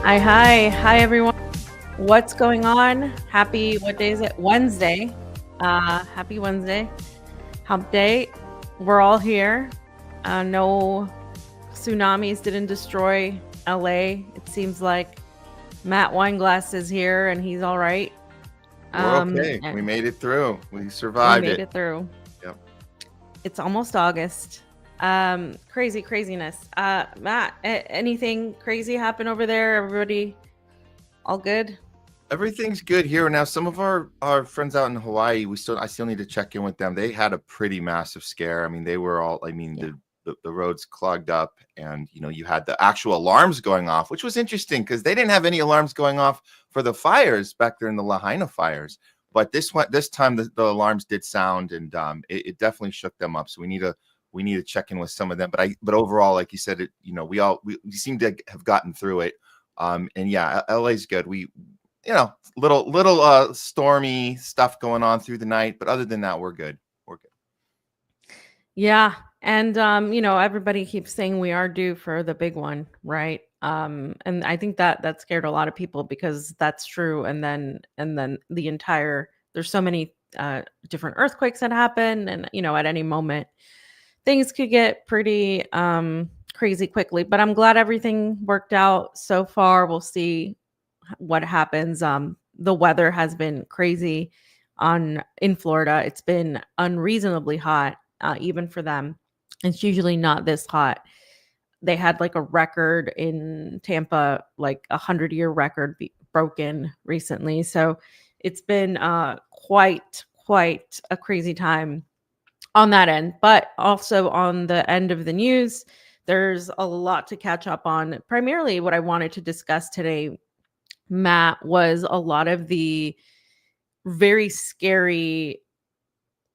Alrighty. Hi everyone. What's going on? Happy, what day is it? Wednesday. Happy Wednesday. Hump day. We're all here. No tsunamis didn't destroy LA. It seems like Matt Weinglass is here and he's all right. We're okay. We made it through. We survived it. We made it through. Yep. It's almost August. Craziness. Matt, anything crazy happen over there? Everybody all good? Everything's good here. Now, some of our friends out in Hawaii, I still need to check in with them. They had a pretty massive scare. I mean, they were all, the roads clogged up and, you had the actual alarms going off, which was interesting because they didn't have any alarms going off for the fires back there in the Lahaina fires. But this time the alarms did sound and it definitely shook them up. So we need to check in with some of them. But overall, like you said, we seem to have gotten through it. And yeah, LA's good. We, little stormy stuff going on through the night, but other than that, we're good. Yeah. And, everybody keeps saying we are due for the big one, right? And I think that scared a lot of people because that's true. And then there's so many different earthquakes that happen. And, at any moment, things could get pretty crazy quickly. But I'm glad everything worked out so far. We'll see what happens. The weather has been crazy in Florida. It's been unreasonably hot, even for them. It's usually not this hot. They had like a record in Tampa, like 100-year record broken recently. So it's been quite a crazy time on that end. But also on the end of the news, there's a lot to catch up on. Primarily what I wanted to discuss today, Matt, was a lot of the very scary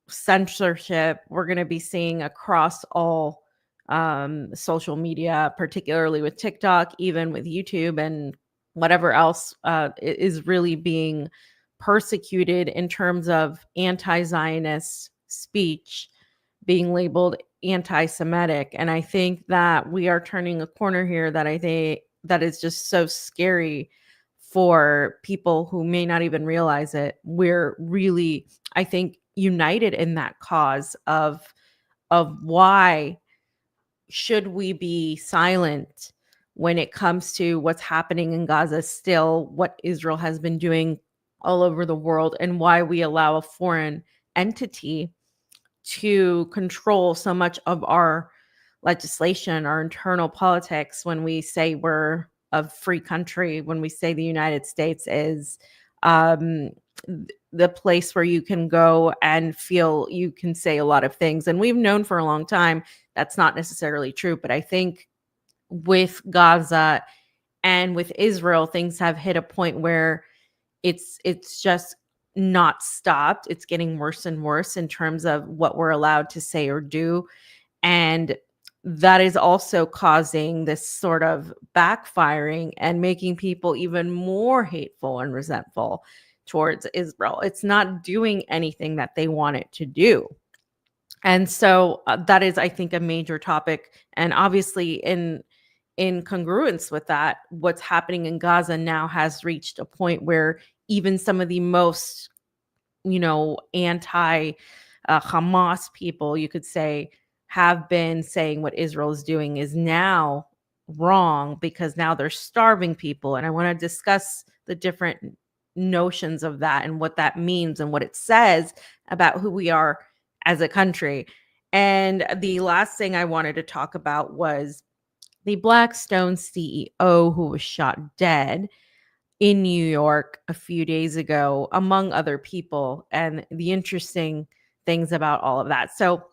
censorship we're going to be seeing across all social media, particularly with TikTok, even with YouTube and whatever else is really being persecuted in terms of anti-Zionist speech being labeled anti-Semitic. And I think that we are turning a corner here that I think that is just so scary for people who may not even realize it. We're really, I think, united in that cause of why should we be silent when it comes to what's happening in Gaza still, what Israel has been doing all over the world, and why we allow a foreign entity to control so much of our legislation, our internal politics, when we say we're a free country, when we say the United States is um, the place where you can go and feel you can say a lot of things. And we've known for a long time that's not necessarily true. But I think with Gaza and with Israel, things have hit a point where it's just not stopped. It's getting worse and worse in terms of what we're allowed to say or do. And that is also causing this sort of backfiring and making people even more hateful and resentful towards Israel. It's not doing anything that they want it to do. And so that is, I think, a major topic. And obviously, in congruence with that, what's happening in Gaza now has reached a point where even some of the most, anti Hamas people, you could say, have been saying what Israel is doing is now wrong because now they're starving people. And I want to discuss the different notions of that and what that means and what it says about who we are as a country. And the last thing I wanted to talk about was the Blackstone CEO who was shot dead in New York a few days ago, among other people, and the interesting things about all of that. So,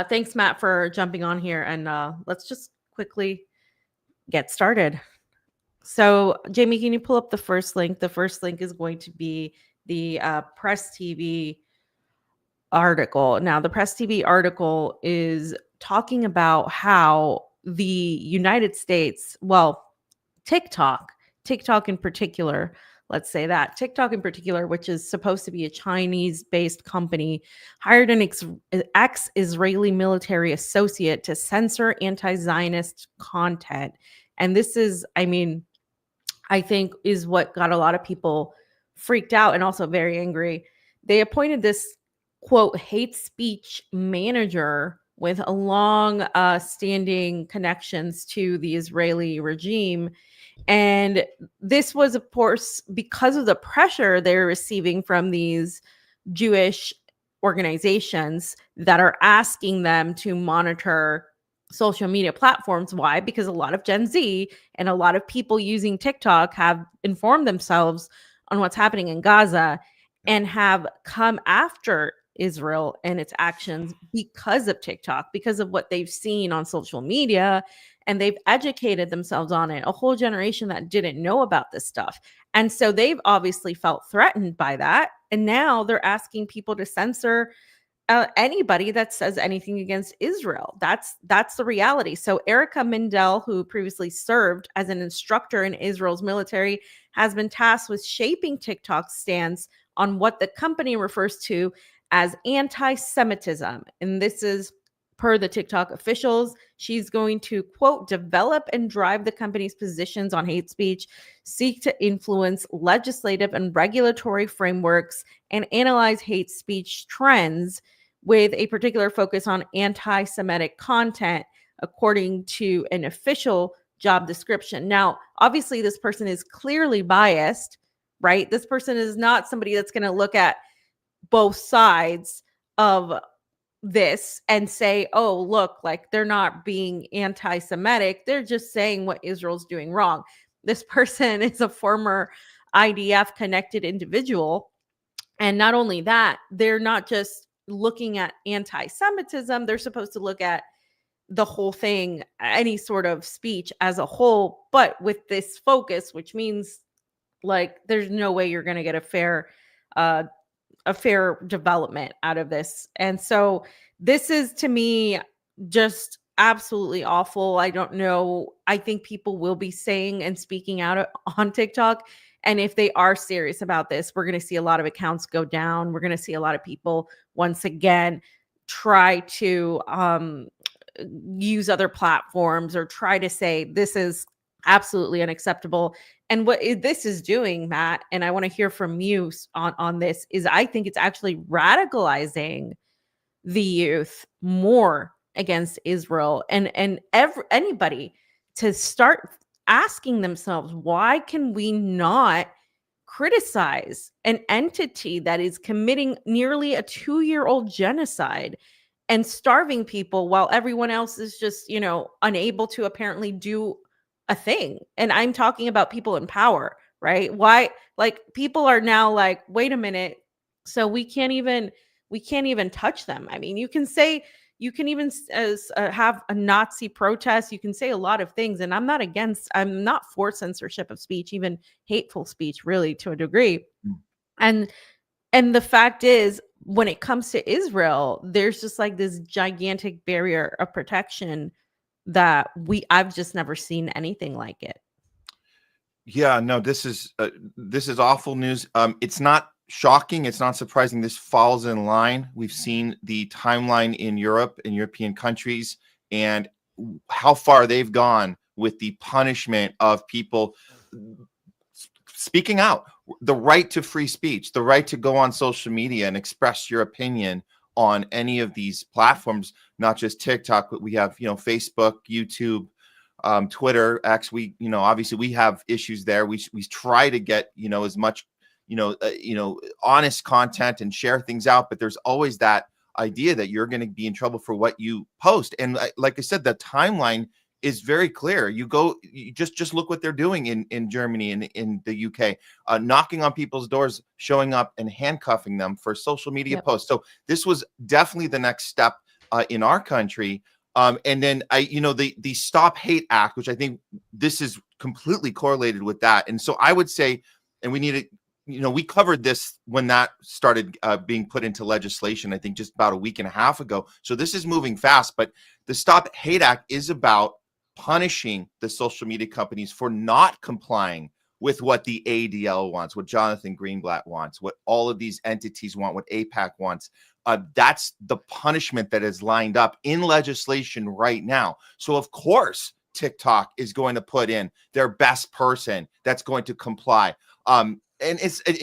thanks, Matt, for jumping on here, and let's just quickly get started. So, Jayme, can you pull up the first link? The first link is going to be the Press TV article. Now, the Press TV article is talking about how the United States, well, TikTok in particular, let's say that TikTok in particular, which is supposed to be a Chinese-based company, hired an ex-Israeli military associate to censor anti-Zionist content. And this is, I think is what got a lot of people freaked out and also very angry. They appointed this quote hate speech manager with a long standing connections to the Israeli regime. And this was, of course, because of the pressure they're receiving from these Jewish organizations that are asking them to monitor social media platforms. Why? Because a lot of Gen Z and a lot of people using TikTok have informed themselves on what's happening in Gaza and have come after Israel and its actions because of TikTok, because of what they've seen on social media, and they've educated themselves on it. A whole generation that didn't know about this stuff. And so they've obviously felt threatened by that. And now they're asking people to censor anybody that says anything against Israel. That's the reality. So Erica Mindell, who previously served as an instructor in Israel's military, has been tasked with shaping TikTok's stance on what the company refers to as anti-Semitism. And this is per the TikTok officials. She's going to, quote, develop and drive the company's positions on hate speech, seek to influence legislative and regulatory frameworks, and analyze hate speech trends with a particular focus on anti-Semitic content, according to an official job description. Now, obviously, this person is clearly biased, right? This person is not somebody that's going to look at both sides of this and say, oh, look, like they're not being anti-Semitic. They're just saying what Israel's doing wrong. This person is a former IDF connected individual. And not only that, they're not just looking at anti-Semitism. They're supposed to look at the whole thing, any sort of speech as a whole, but with this focus, which means like there's no way you're going to get a fair development out of this. And so this is, to me, just absolutely awful. I don't know. I think people will be saying and speaking out on TikTok. And if they are serious about this, we're going to see a lot of accounts go down. We're going to see a lot of people once again try to use other platforms or try to say this is absolutely unacceptable. And what this is doing, Matt, and I want to hear from you on this, is I think it's actually radicalizing the youth more against Israel, and anybody to start asking themselves, why can we not criticize an entity that is committing nearly a 2-year-old genocide and starving people while everyone else is just, unable to apparently do a thing? And I'm talking about people in power, right? Why, like, people are now like, wait a minute, so we can't even touch them. I mean, you can even have a Nazi protest. You can say a lot of things, and I'm not for censorship of speech, even hateful speech, really, to a degree. And and the fact is, when it comes to Israel, there's just like this gigantic barrier of protection that I've just never seen anything like it. Yeah, no, this is awful news. It's not shocking. It's not surprising. This falls in line. We've seen the timeline in Europe, in European countries, and how far they've gone with the punishment of people speaking out. The right to free speech, the right to go on social media and express your opinion on any of these platforms, not just TikTok, but we have, Facebook, YouTube, Twitter, X. Obviously we have issues there. We try to get, as much, honest content and share things out, but there's always that idea that you're going to be in trouble for what you post. And like I said, the timeline is very clear. You just look what they're doing in Germany and in the UK, knocking on people's doors, showing up and handcuffing them for social media posts. So this was definitely the next step in our country. And then the Stop Hate Act, which I think this is completely correlated with that. And so I would say, and we need to, we covered this when that started being put into legislation, I think just about a week and a half ago. So this is moving fast, but the Stop Hate Act is about punishing the social media companies for not complying with what the ADL wants, what Jonathan Greenblatt wants, what all of these entities want, what AIPAC wants. That's the punishment that is lined up in legislation right now. So of course, TikTok is going to put in their best person that's going to comply. And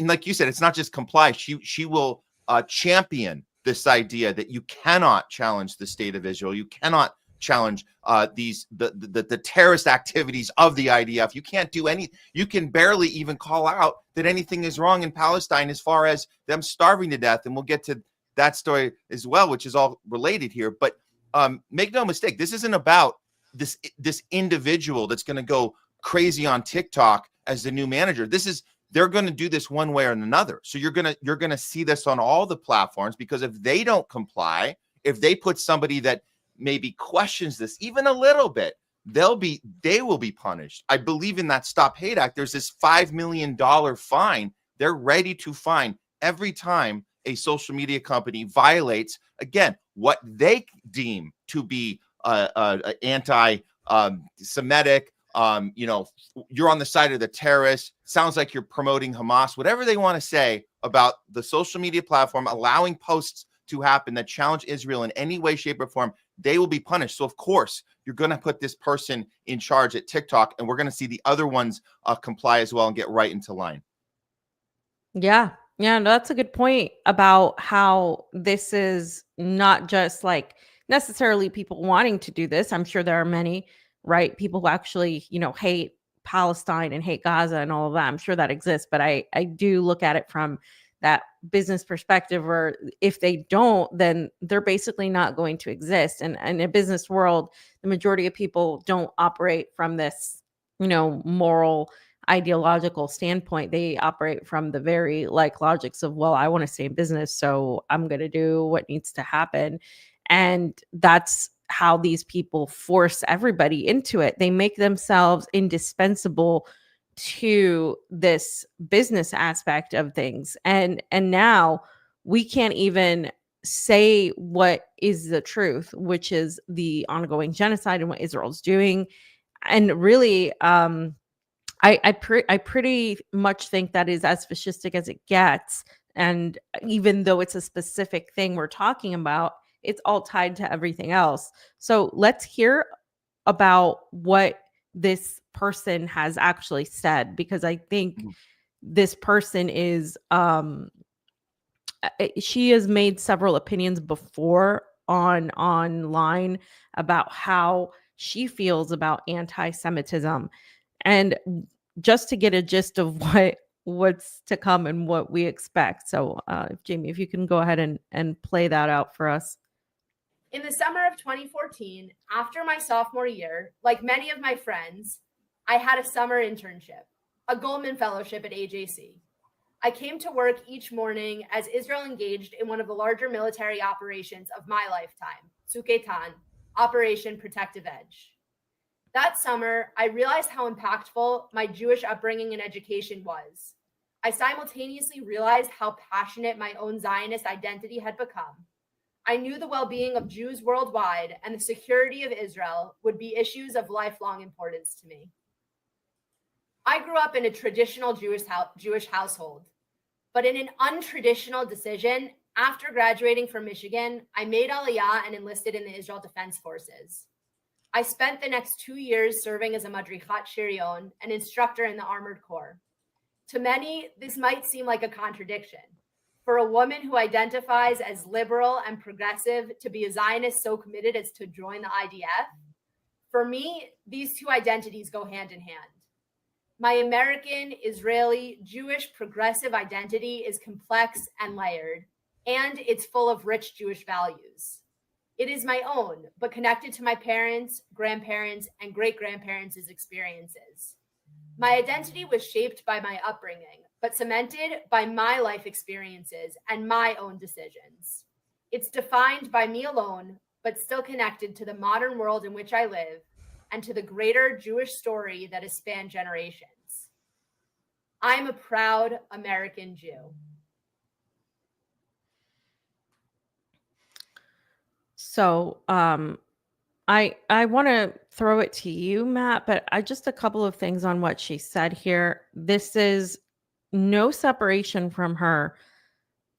like you said, it's not just comply. She will champion this idea that you cannot challenge the state of Israel. You cannot challenge the terrorist activities of the IDF. You can't do any. You can barely even call out that anything is wrong in Palestine as far as them starving to death. And we'll get to that story as well, which is all related here. But make no mistake, this isn't about this individual that's going to go crazy on TikTok as the new manager. They're going to do this one way or another. So you're going to see this on all the platforms, because if they don't comply, if they put somebody that maybe questions this even a little bit, they will be punished. I believe in that Stop Hate Act. There's this $5 million fine. They're ready to fine every time a social media company violates, again, what they deem to be anti-Semitic. You're on the side of the terrorists. Sounds like you're promoting Hamas. Whatever they want to say about the social media platform, allowing posts to happen that challenge Israel in any way, shape, or form, they will be punished. So of course, you're going to put this person in charge at TikTok, and we're going to see the other ones comply as well and get right into line. Yeah. Yeah, no, that's a good point about how this is not just like necessarily people wanting to do this. I'm sure there are many, right, people who actually, hate Palestine and hate Gaza and all of that. I'm sure that exists, but I do look at it from that business perspective, where if they don't, then they're basically not going to exist. And in a business world, the majority of people don't operate from this, moral, ideological standpoint. They operate from the very logics of, well, I want to stay in business, so I'm going to do what needs to happen. And that's how these people force everybody into it. They make themselves indispensable to this business aspect of things. And now we can't even say what is the truth, which is the ongoing genocide and what Israel's doing. And really, I pretty much think that is as fascistic as it gets. And even though it's a specific thing we're talking about, it's all tied to everything else. So let's hear about what this person has actually said, because I think Mhm. this person is she has made several opinions before online about how she feels about anti-Semitism. And just to get a gist of what's to come and what we expect. So Jayme, if you can go ahead and play that out for us. In the summer of 2014, after my sophomore year, like many of my friends, I had a summer internship, a Goldman Fellowship at AJC. I came to work each morning as Israel engaged in one of the larger military operations of my lifetime, Tzuk Eitan, Operation Protective Edge. That summer, I realized how impactful my Jewish upbringing and education was. I simultaneously realized how passionate my own Zionist identity had become. I knew the well-being of Jews worldwide and the security of Israel would be issues of lifelong importance to me. I grew up in a traditional Jewish household, but in an untraditional decision, after graduating from Michigan, I made Aliyah and enlisted in the Israel Defense Forces. I spent the next 2 years serving as a Madrichat Shirion, an instructor in the Armored Corps. To many, this might seem like a contradiction. For a woman who identifies as liberal and progressive to be a Zionist so committed as to join the IDF, for me, these two identities go hand in hand. My American, Israeli, Jewish progressive identity is complex and layered, and it's full of rich Jewish values. It is my own, but connected to my parents, grandparents, and great-grandparents' experiences. My identity was shaped by my upbringing, but cemented by my life experiences and my own decisions. It's defined by me alone, but still connected to the modern world in which I live and to the greater Jewish story that has spanned generations. I'm a proud American Jew. So I want to throw it to you, Matt, but just a couple of things on what she said here. This is no separation from her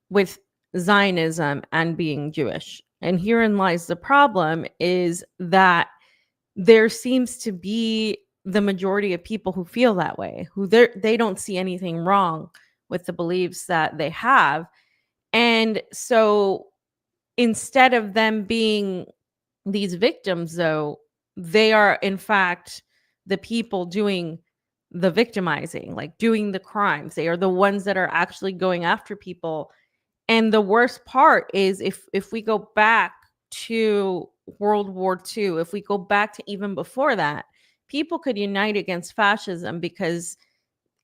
with Zionism and being Jewish. And herein lies the problem, is that there seems to be the majority of people who feel that way, who they don't see anything wrong with the beliefs that they have. And so instead of them being these victims, though, they are in fact the people doing the victimizing, like doing the crimes. They are the ones that are actually going after people. And the worst part is if we go back to World War II, if we go back to even before that, people could unite against fascism because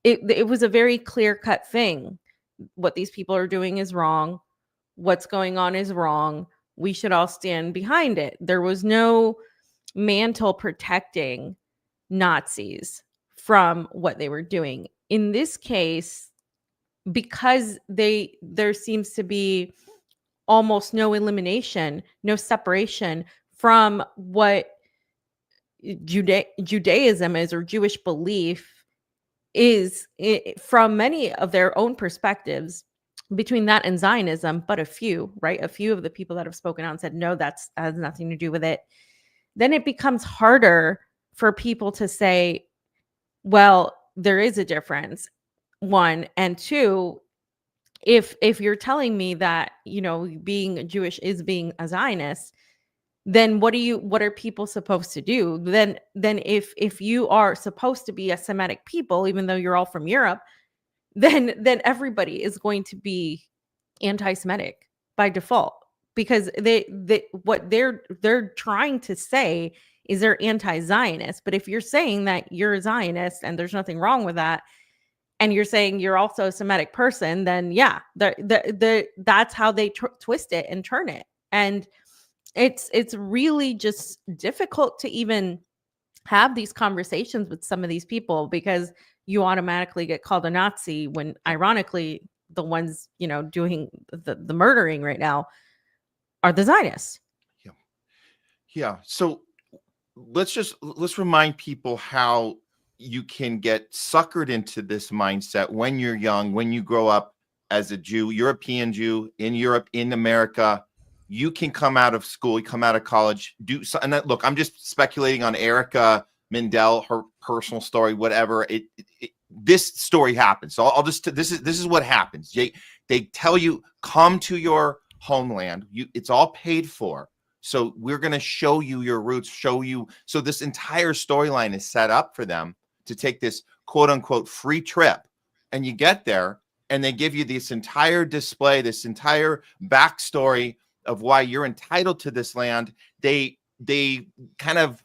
it was a very clear-cut thing. What these people are doing is wrong. What's going on is wrong. We should all stand behind it. There was no mantle protecting Nazis from what they were doing. In this case, because there seems to be almost no elimination, no separation from what Judaism is, or Jewish belief is, from many of their own perspectives, between that and Zionism, but a few of the people that have spoken out and said, no, that has nothing to do with it. Then it becomes harder for people to say, well, there is a difference, one, and two, if you're telling me that, being Jewish is being a Zionist, then what are people supposed to do? Then if you are supposed to be a Semitic people, even though you're all from Europe, then everybody is going to be anti-Semitic by default, because they what they're trying to say is they're anti-Zionist. But if you're saying that you're a Zionist and there's nothing wrong with that, and you're saying you're also a Semitic person, then yeah, that's how they twist it and turn it. And it's really just difficult to even have these conversations with some of these people, because you automatically get called a Nazi when, ironically, the ones doing the murdering right now are the Zionists. Yeah. So let's remind people how you can get suckered into this mindset when you're young, when you grow up as a Jew, European Jew in Europe, in America. You can come out of school, you come out of college, do so. And look, I'm just speculating on Erica Mindell, her personal story, whatever. This story happens. So I'll just this is what happens. They tell you, come to your homeland. It's all paid for. So we're going to show you your roots, show you. So this entire storyline is set up for them to take this quote unquote free trip. And you get there and they give you this entire display, this entire backstory of why you're entitled to this land. They kind of,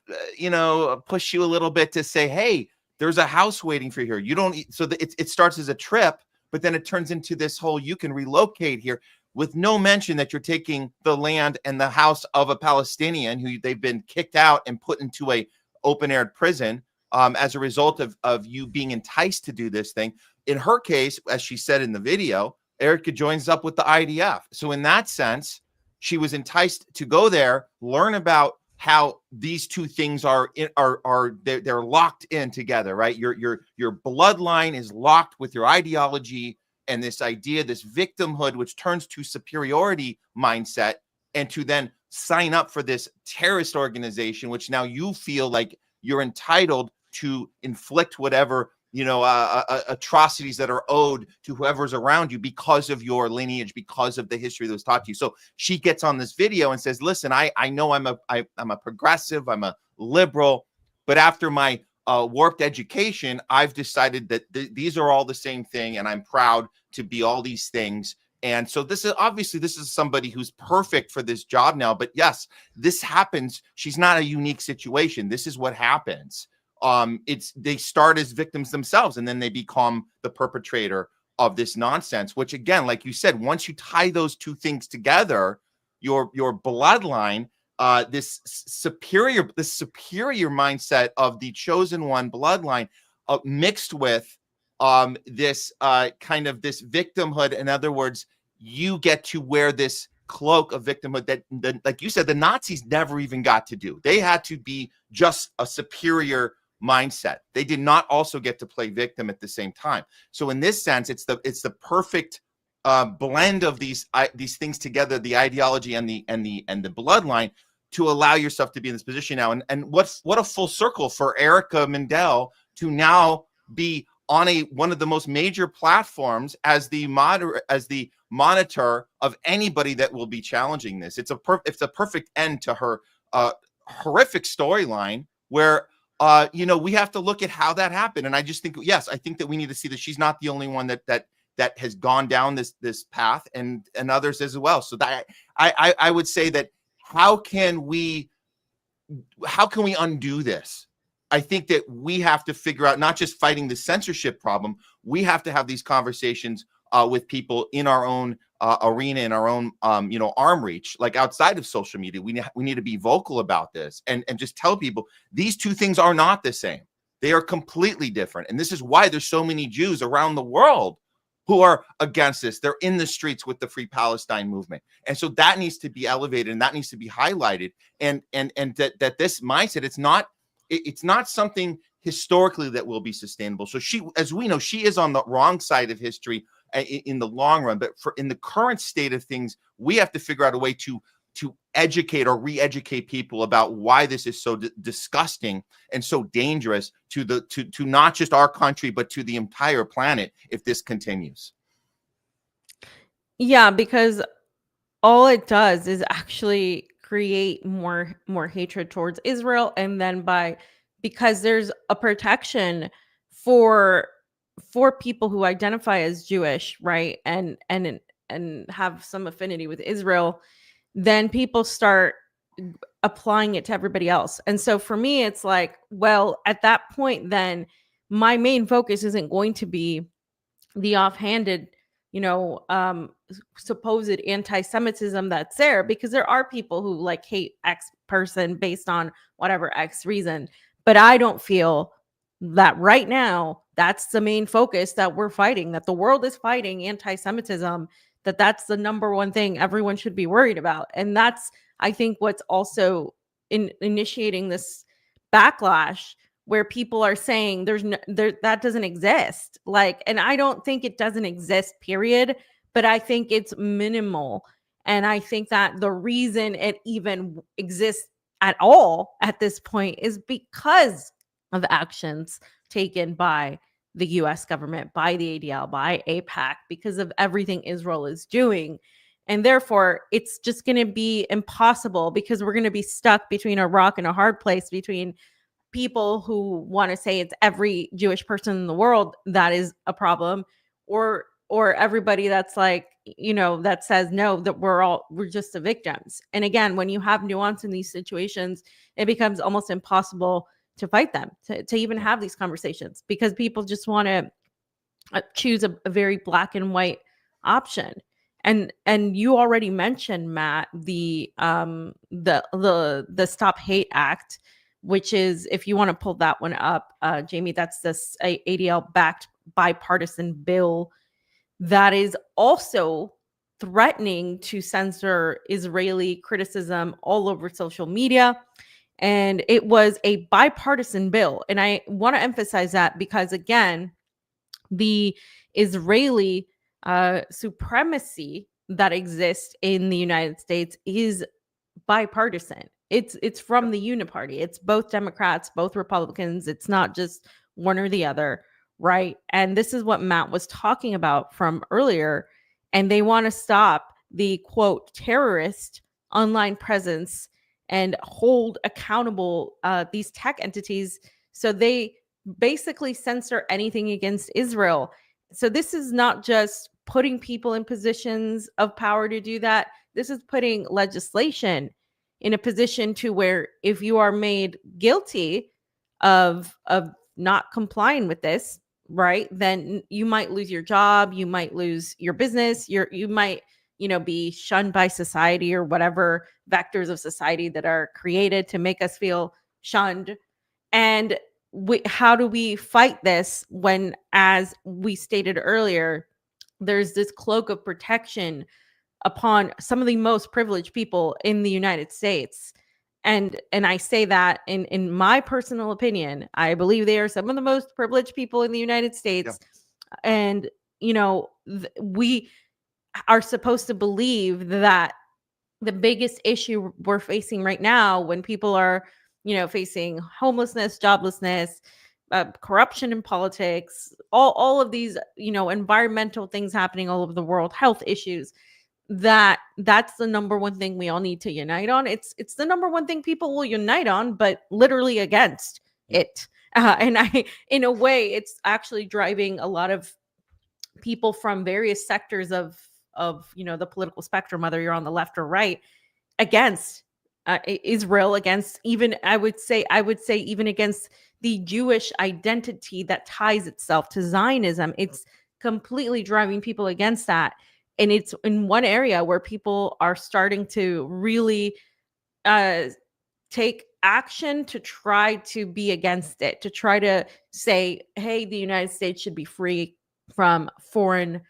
push you a little bit to say, hey, there's a house waiting for you here. You don't. So it starts as a trip, but then it turns into this whole, you can relocate here, with no mention that you're taking the land and the house of a Palestinian who they've been kicked out and put into a open-air prison as a result of you being enticed to do this thing. In her case, as she said in the video, Erica joins up with the IDF. So in that sense, she was enticed to go there, learn about how these two things are they're locked in together, right? Your bloodline is locked with your ideology and this idea, this victimhood, which turns to superiority mindset, and to then sign up for this terrorist organization, which now you feel like you're entitled to inflict whatever, atrocities that are owed to whoever's around you because of your lineage, because of the history that was taught to you. So she gets on this video and says, listen, I know I'm a progressive, I'm a liberal, but after my warped education, I've decided that these are all the same thing, and I'm proud to be all these things. And so this is somebody who's perfect for this job now. But yes, this happens. She's not a unique situation. This is what happens. They start as victims themselves, and then they become the perpetrator of this nonsense, which, again, like you said, once you tie those two things together, your bloodline, this superior mindset of the chosen one bloodline, mixed with this kind of this victimhood. In other words, you get to wear this cloak of victimhood that, like you said, the Nazis never even got to do. They had to be just a superior mindset. They did not also get to play victim at the same time. So in this sense, it's the perfect blend of these things together, the ideology and the bloodline, to allow yourself to be in this position now. And what a full circle for Erica Mindell to now be on one of the most major platforms as the monitor of anybody that will be challenging this. It's a perfect end to her horrific storyline where we have to look at how that happened. And I just think, yes, I think that we need to see that she's not the only one that has gone down this path, and others as well. So that I would say that how can we undo this? I think that we have to figure out, not just fighting the censorship problem, we have to have these conversations with people in our own arena, in our own arm reach, like outside of social media. We need to be vocal about this and just tell people these two things are not the same. They are completely different. And this is why there's so many Jews around the world who are against this. They're in the streets with the Free Palestine movement. And so that needs to be elevated, and that needs to be highlighted. And that this mindset, it's not something historically that will be sustainable. So she, as we know, she is on the wrong side of history in the long run. But in the current state of things, we have to figure out a way to educate or re-educate people about why this is so disgusting and so dangerous to not just our country, but to the entire planet if this continues. Yeah, because all it does is actually create more hatred towards Israel, and then because there's a protection for people who identify as Jewish, right, and have some affinity with Israel, then people start applying it to everybody else. And so for me, it's like, well, at that point, then my main focus isn't going to be the offhanded, supposed anti-Semitism that's there, because there are people who like hate X person based on whatever X reason. But I don't feel that right now that's the main focus that we're fighting, that the world is fighting anti-Semitism, that's the number one thing everyone should be worried about. And that's, I think, what's also initiating this backlash, where people are saying that doesn't exist. And I don't think it doesn't exist, period, but I think it's minimal. And I think that the reason it even exists at all at this point is because of actions taken by the US government, by the ADL, by AIPAC, because of everything Israel is doing. And therefore, it's just going to be impossible, because we're going to be stuck between a rock and a hard place, between people who want to say it's every Jewish person in the world that is a problem, or everybody that's like, that says no, that we're just the victims. And again, when you have nuance in these situations, it becomes almost impossible to fight them, to even have these conversations, because people just want to choose a very black and white option. And you already mentioned, Matt, the Stop Hate Act, which is, if you want to pull that one up, Jayme, that's this ADL backed bipartisan bill that is also threatening to censor Israeli criticism all over social media. And it was a bipartisan bill. And I want to emphasize that, because again, the Israeli supremacy that exists in the United States is bipartisan. It's from the uniparty. It's both Democrats, both Republicans. It's not just one or the other, right? And this is what Matt was talking about from earlier. And they want to stop the quote terrorist online presence and hold accountable these tech entities. So they basically censor anything against Israel. So this is not just putting people in positions of power to do that. This is putting legislation in a position to where, if you are made guilty of not complying with this, right, then you might lose your job, you might lose your business, you might be shunned by society, or whatever vectors of society that are created to make us feel shunned. And how do we fight this when, as we stated earlier, there's this cloak of protection upon some of the most privileged people in the United States? And I say that in my personal opinion, I believe they are some of the most privileged people in the United States. Yeah. And we are supposed to believe that the biggest issue we're facing right now, when people are facing homelessness, joblessness, corruption in politics, all of these environmental things happening all over the world, health issues, that's the number one thing we all need to unite on. It's the number one thing people will unite on, but literally against it. And in a way, it's actually driving a lot of people from various sectors of the political spectrum, whether you're on the left or right, against Israel, against even I would say even against the Jewish identity that ties itself to Zionism. It's completely driving people against that. And it's in one area where people are starting to really take action to try to be against it, to try to say, hey, the United States should be free from foreign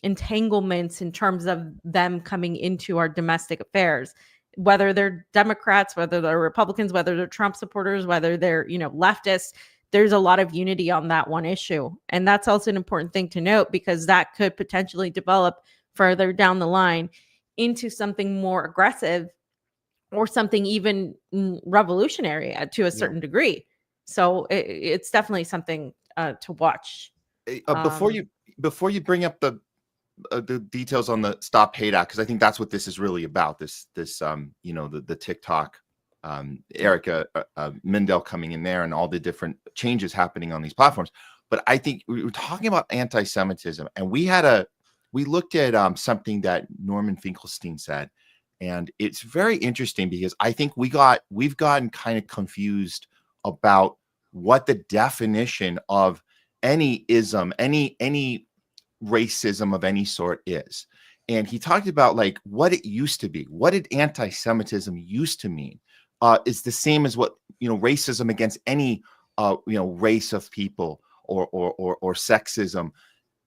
entanglements in terms of them coming into our domestic affairs, whether they're Democrats, whether they're Republicans, whether they're Trump supporters, whether they're leftists. There's a lot of unity on that one issue. And that's also an important thing to note, because that could potentially develop further down the line into something more aggressive, or something even revolutionary to a certain degree. So it's definitely something to watch. Before you bring up the details on the Stop Hate Act, because I think that's what this is really about. This the TikTok, Erica Mindell coming in there, and all the different changes happening on these platforms. But I think we were talking about anti-Semitism, and we looked at something that Norman Finkelstein said, and it's very interesting, because I think we've gotten kind of confused about what the definition of any ism, any racism of any sort is. And he talked about like what it used to be. What did anti-Semitism used to mean? Is the same as what racism against any race of people, or sexism.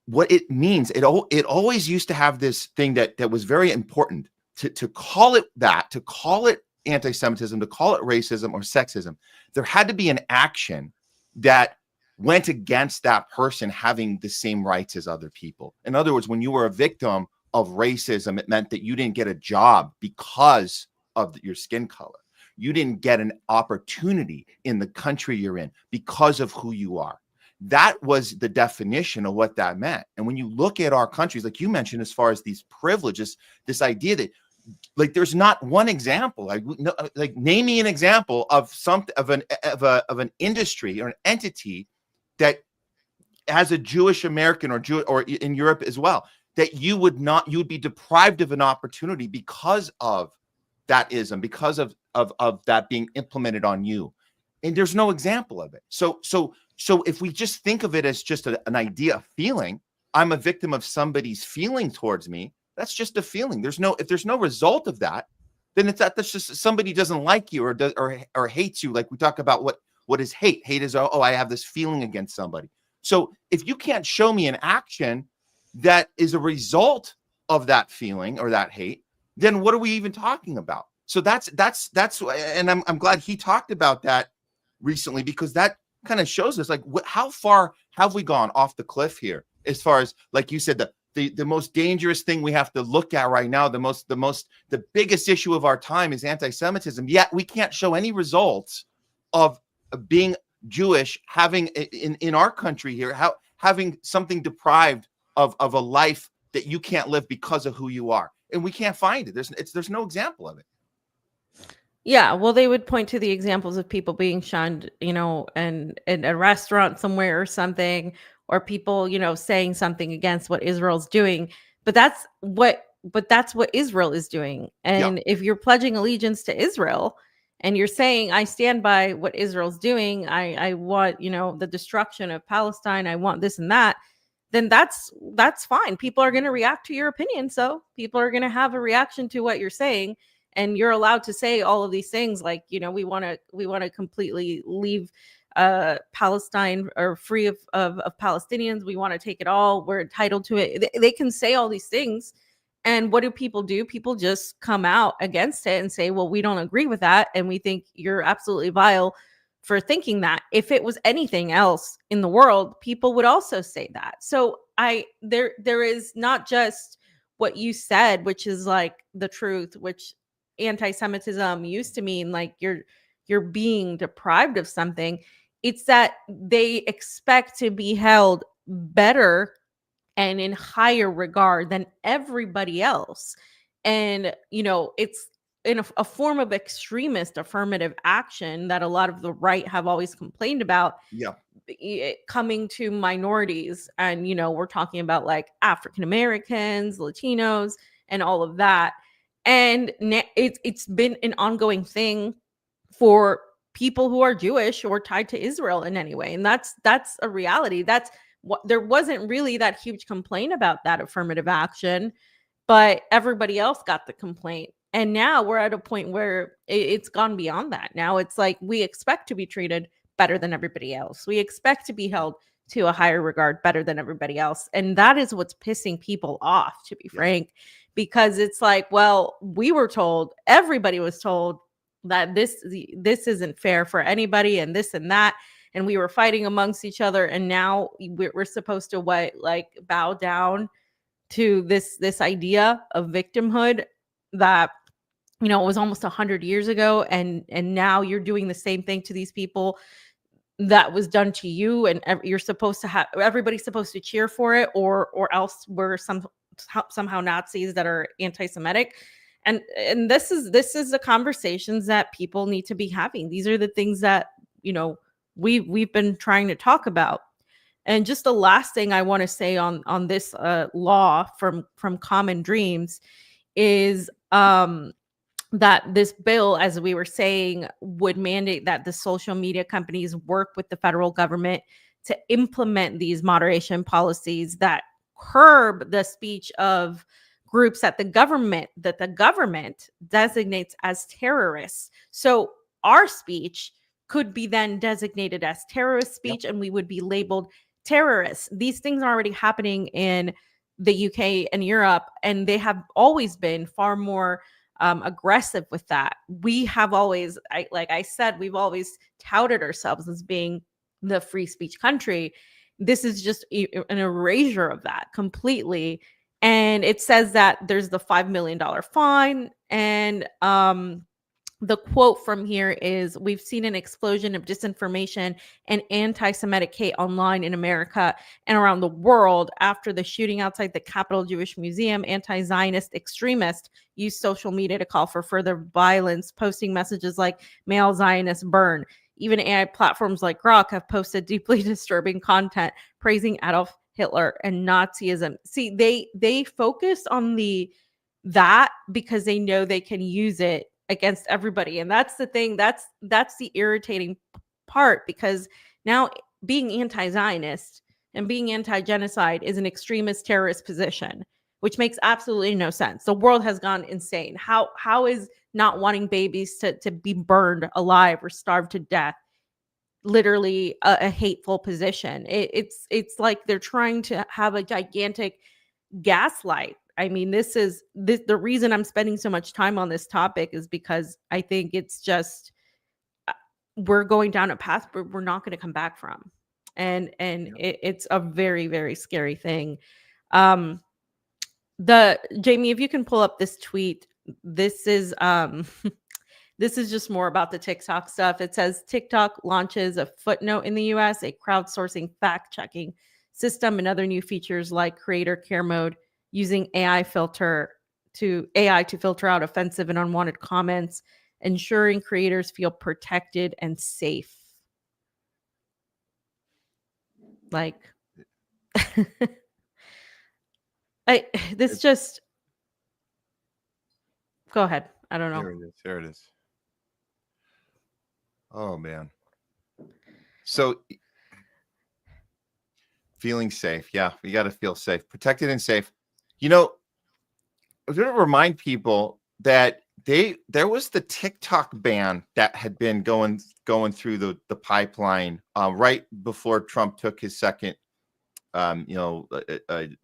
What it means, it always used to have this thing that was very important to call it that, to call it anti-Semitism, to call it racism or sexism. There had to be an action that went against that person having the same rights as other people. In other words, when you were a victim of racism, it meant that you didn't get a job because of your skin color. You didn't get an opportunity in the country you're in because of who you are. That was the definition of what that meant. And when you look at our countries, like you mentioned, as far as these privileges, this idea that like there's not one example, like name me an example of something of an industry or an entity that has a Jewish American or Jew or in Europe as well, that you would be deprived of an opportunity because of that ism, because of that being implemented on you. And there's no example of it. So if we just think of it as just an idea, a feeling, I'm a victim of somebody's feeling towards me. That's just a feeling. If there's no result of that, then that's just somebody doesn't like you or hates you. Like we talk about what is hate. Hate is, oh, I have this feeling against somebody. So if you can't show me an action that is a result of that feeling or that hate, then what are we even talking about? So that's and I'm glad he talked about that recently, because that kind of shows us like how far have we gone off the cliff here, as far as, like you said, the most dangerous thing we have to look at right now, the biggest issue of our time is anti-Semitism. Yet we can't show any results of being Jewish, having in our country here, having something deprived of a life that you can't live because of who you are, and we can't find it. There's no example of it. Yeah, well, they would point to the examples of people being shunned, and in a restaurant somewhere or something, or people, saying something against what Israel's doing. But that's what Israel is doing. And if you're pledging allegiance to Israel and you're saying, I stand by what Israel's doing, I want, the destruction of Palestine, I want this and that, then that's fine. People are going to react to your opinion. So people are going to have a reaction to what you're saying. And you're allowed to say all of these things like, we want to completely leave Palestine or free of Palestinians. We want to take it all. We're entitled to it. They can say all these things. And what do? People just come out against it and say, well, we don't agree with that. And we think you're absolutely vile for thinking that. If it was anything else in the world, people would also say that. So there is not just what you said, which is like the truth, which anti-Semitism used to mean like you're being deprived of something. It's that they expect to be held better and in higher regard than everybody else. And it's in a form of extremist affirmative action that a lot of the right have always complained about. Coming to minorities, and we're talking about like African Americans, Latinos, and all of that. And it's been an ongoing thing for people who are Jewish or tied to Israel in any way. And that's a reality. That's what, there wasn't really that huge complaint about that affirmative action, but everybody else got the complaint. And now we're at a point where it's gone beyond that. Now it's like we expect to be treated better than everybody else. We expect to be held to a higher regard better than everybody else. And that is what's pissing people off, to be frank, because it's like, well, we were told, everybody was told that this isn't fair for anybody and this and that. And we were fighting amongst each other. And now we're supposed to bow down to this idea of victimhood that, it was almost 100 years ago. And now you're doing the same thing to these people that was done to you. And you're supposed to have, everybody's supposed to cheer for it, or else we're somehow Nazis that are anti-Semitic. And this is the conversations that people need to be having. These are the things that, we've been trying to talk about. And just the last thing I want to say on this law from Common Dreams is that this bill, as we were saying, would mandate that the social media companies work with the federal government to implement these moderation policies that curb the speech of groups that the government designates as terrorists. So our speech could be then designated as terrorist speech, and we would be labeled terrorists. These things are already happening in the UK and Europe, and they have always been far more aggressive with that. We have always, like I said, we've always touted ourselves as being the free speech country. This is just an erasure of that completely. And it says that there's the $5 million fine, and the quote from here is, "We've seen an explosion of disinformation and anti-Semitic hate online in America and around the world after the shooting outside the Capitol Jewish Museum. Anti-Zionist extremists used social media to call for further violence, posting messages like 'May all Zionists burn.' Even AI platforms like Grok have posted deeply disturbing content praising Adolf Hitler and Nazism." See, they focus on that because they know they can use it against everybody. And that's the thing, that's the irritating part, because now being anti-Zionist and being anti-genocide is an extremist terrorist position, which makes absolutely no sense. The world has gone insane. How is not wanting babies to be burned alive or starved to death literally a hateful position? It's like they're trying to have a gigantic gaslight. I mean, the reason I'm spending so much time on this topic is because I think it's just we're going down a path where we're not going to come back from, and it's a very, very scary thing. Jayme, if you can pull up this tweet, this is this is just more about the TikTok stuff. It says TikTok launches a footnote in the US, a crowdsourcing fact-checking system, and other new features like creator care mode, using AI to filter out offensive and unwanted comments, ensuring creators feel protected and safe. Like, just go ahead. I don't know. There it is. Oh man. So feeling safe. Yeah, we got to feel safe, protected and safe. You know, I was going to remind people that there was the TikTok ban that had been going through the pipeline right before Trump took his second oath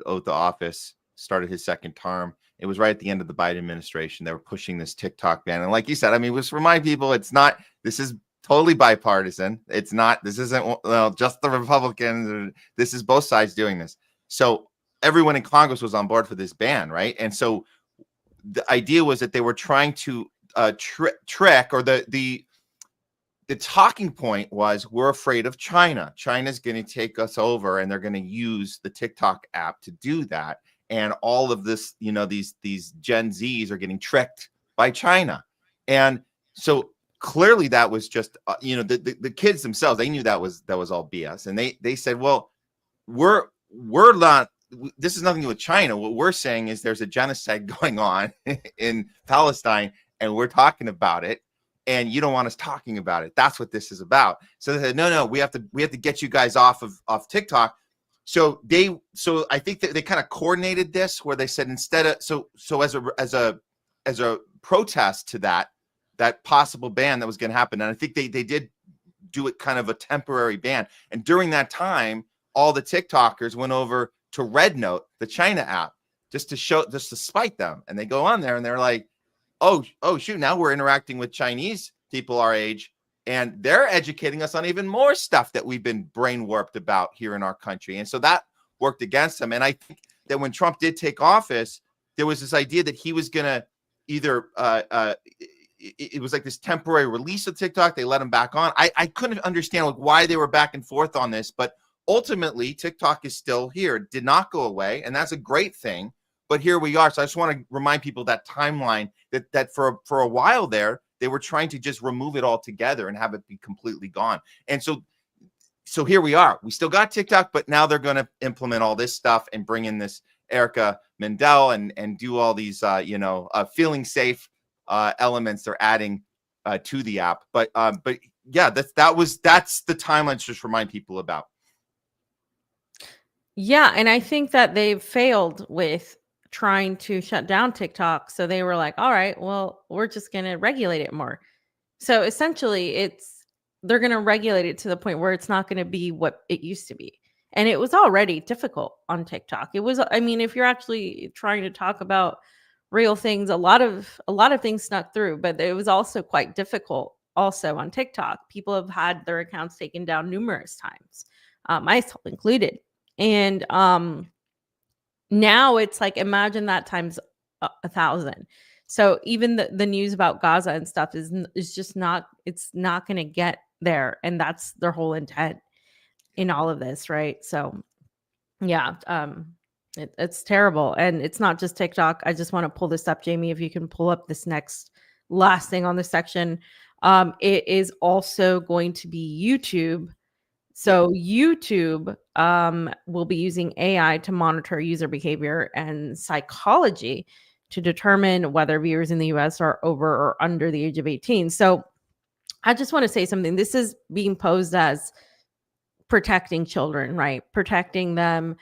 of office, started his second term. It was right at the end of the Biden administration. They were pushing this TikTok ban. And like you said, I mean, let's remind people, this is totally bipartisan. This isn't just the Republicans. This is both sides doing this. So everyone in Congress was on board for this ban, right? And so the idea was that they were trying to trick, or the talking point was, we're afraid of China. China's going to take us over, and they're going to use the TikTok app to do that. And all of this, these Gen Zs are getting tricked by China. And so clearly that was just, the kids themselves, they knew that was all BS. And they said, well, we're not, this is nothing to do with China. What we're saying is there's a genocide going on in Palestine, and we're talking about it, and you don't want us talking about it. That's what this is about. So they said, no, we have to get you guys off TikTok. So I think that they kind of coordinated this, where they said, instead of as a protest to that possible ban that was going to happen, and I think they did do it kind of a temporary ban. And during that time, all the TikTokers went over to Red Note, the China app, just to spite them. And they go on there and they're like, oh shoot, now we're interacting with Chinese people our age, and they're educating us on even more stuff that we've been brain warped about here in our country. And so that worked against them. And I think that when Trump did take office, there was this idea that he was going to either it was like this temporary release of TikTok. They let him back on. I couldn't understand why they were back and forth on this, but ultimately TikTok is still here. It did not go away, and that's a great thing. But here we are. So I just want to remind people that timeline, that for a while there, they were trying to just remove it altogether and have it be completely gone. And so here we are. We still got TikTok, but now they're going to implement all this stuff and bring in this Erica Mendel and do all these feeling safe elements they're adding to the app. But yeah, that's the timeline to just remind people about. Yeah, and I think that they've failed with trying to shut down TikTok. So they were like, all right, well, we're just going to regulate it more. So essentially they're going to regulate it to the point where it's not going to be what it used to be. And it was already difficult on TikTok. It was, I mean, if you're actually trying to talk about real things, a lot of things snuck through, but it was also quite difficult also on TikTok. People have had their accounts taken down numerous times, myself included. And now it's like, imagine that times 1,000. So even the news about Gaza and stuff is just not, it's not going to get there. And that's their whole intent in all of this, right? So yeah, it's terrible. And it's not just TikTok. I just want to pull this up, Jayme, if you can pull up this next last thing on this section. It is also going to be YouTube. So YouTube will be using AI to monitor user behavior and psychology to determine whether viewers in the US are over or under the age of 18. So I just want to say something. This is being posed as protecting children, right? Protecting them,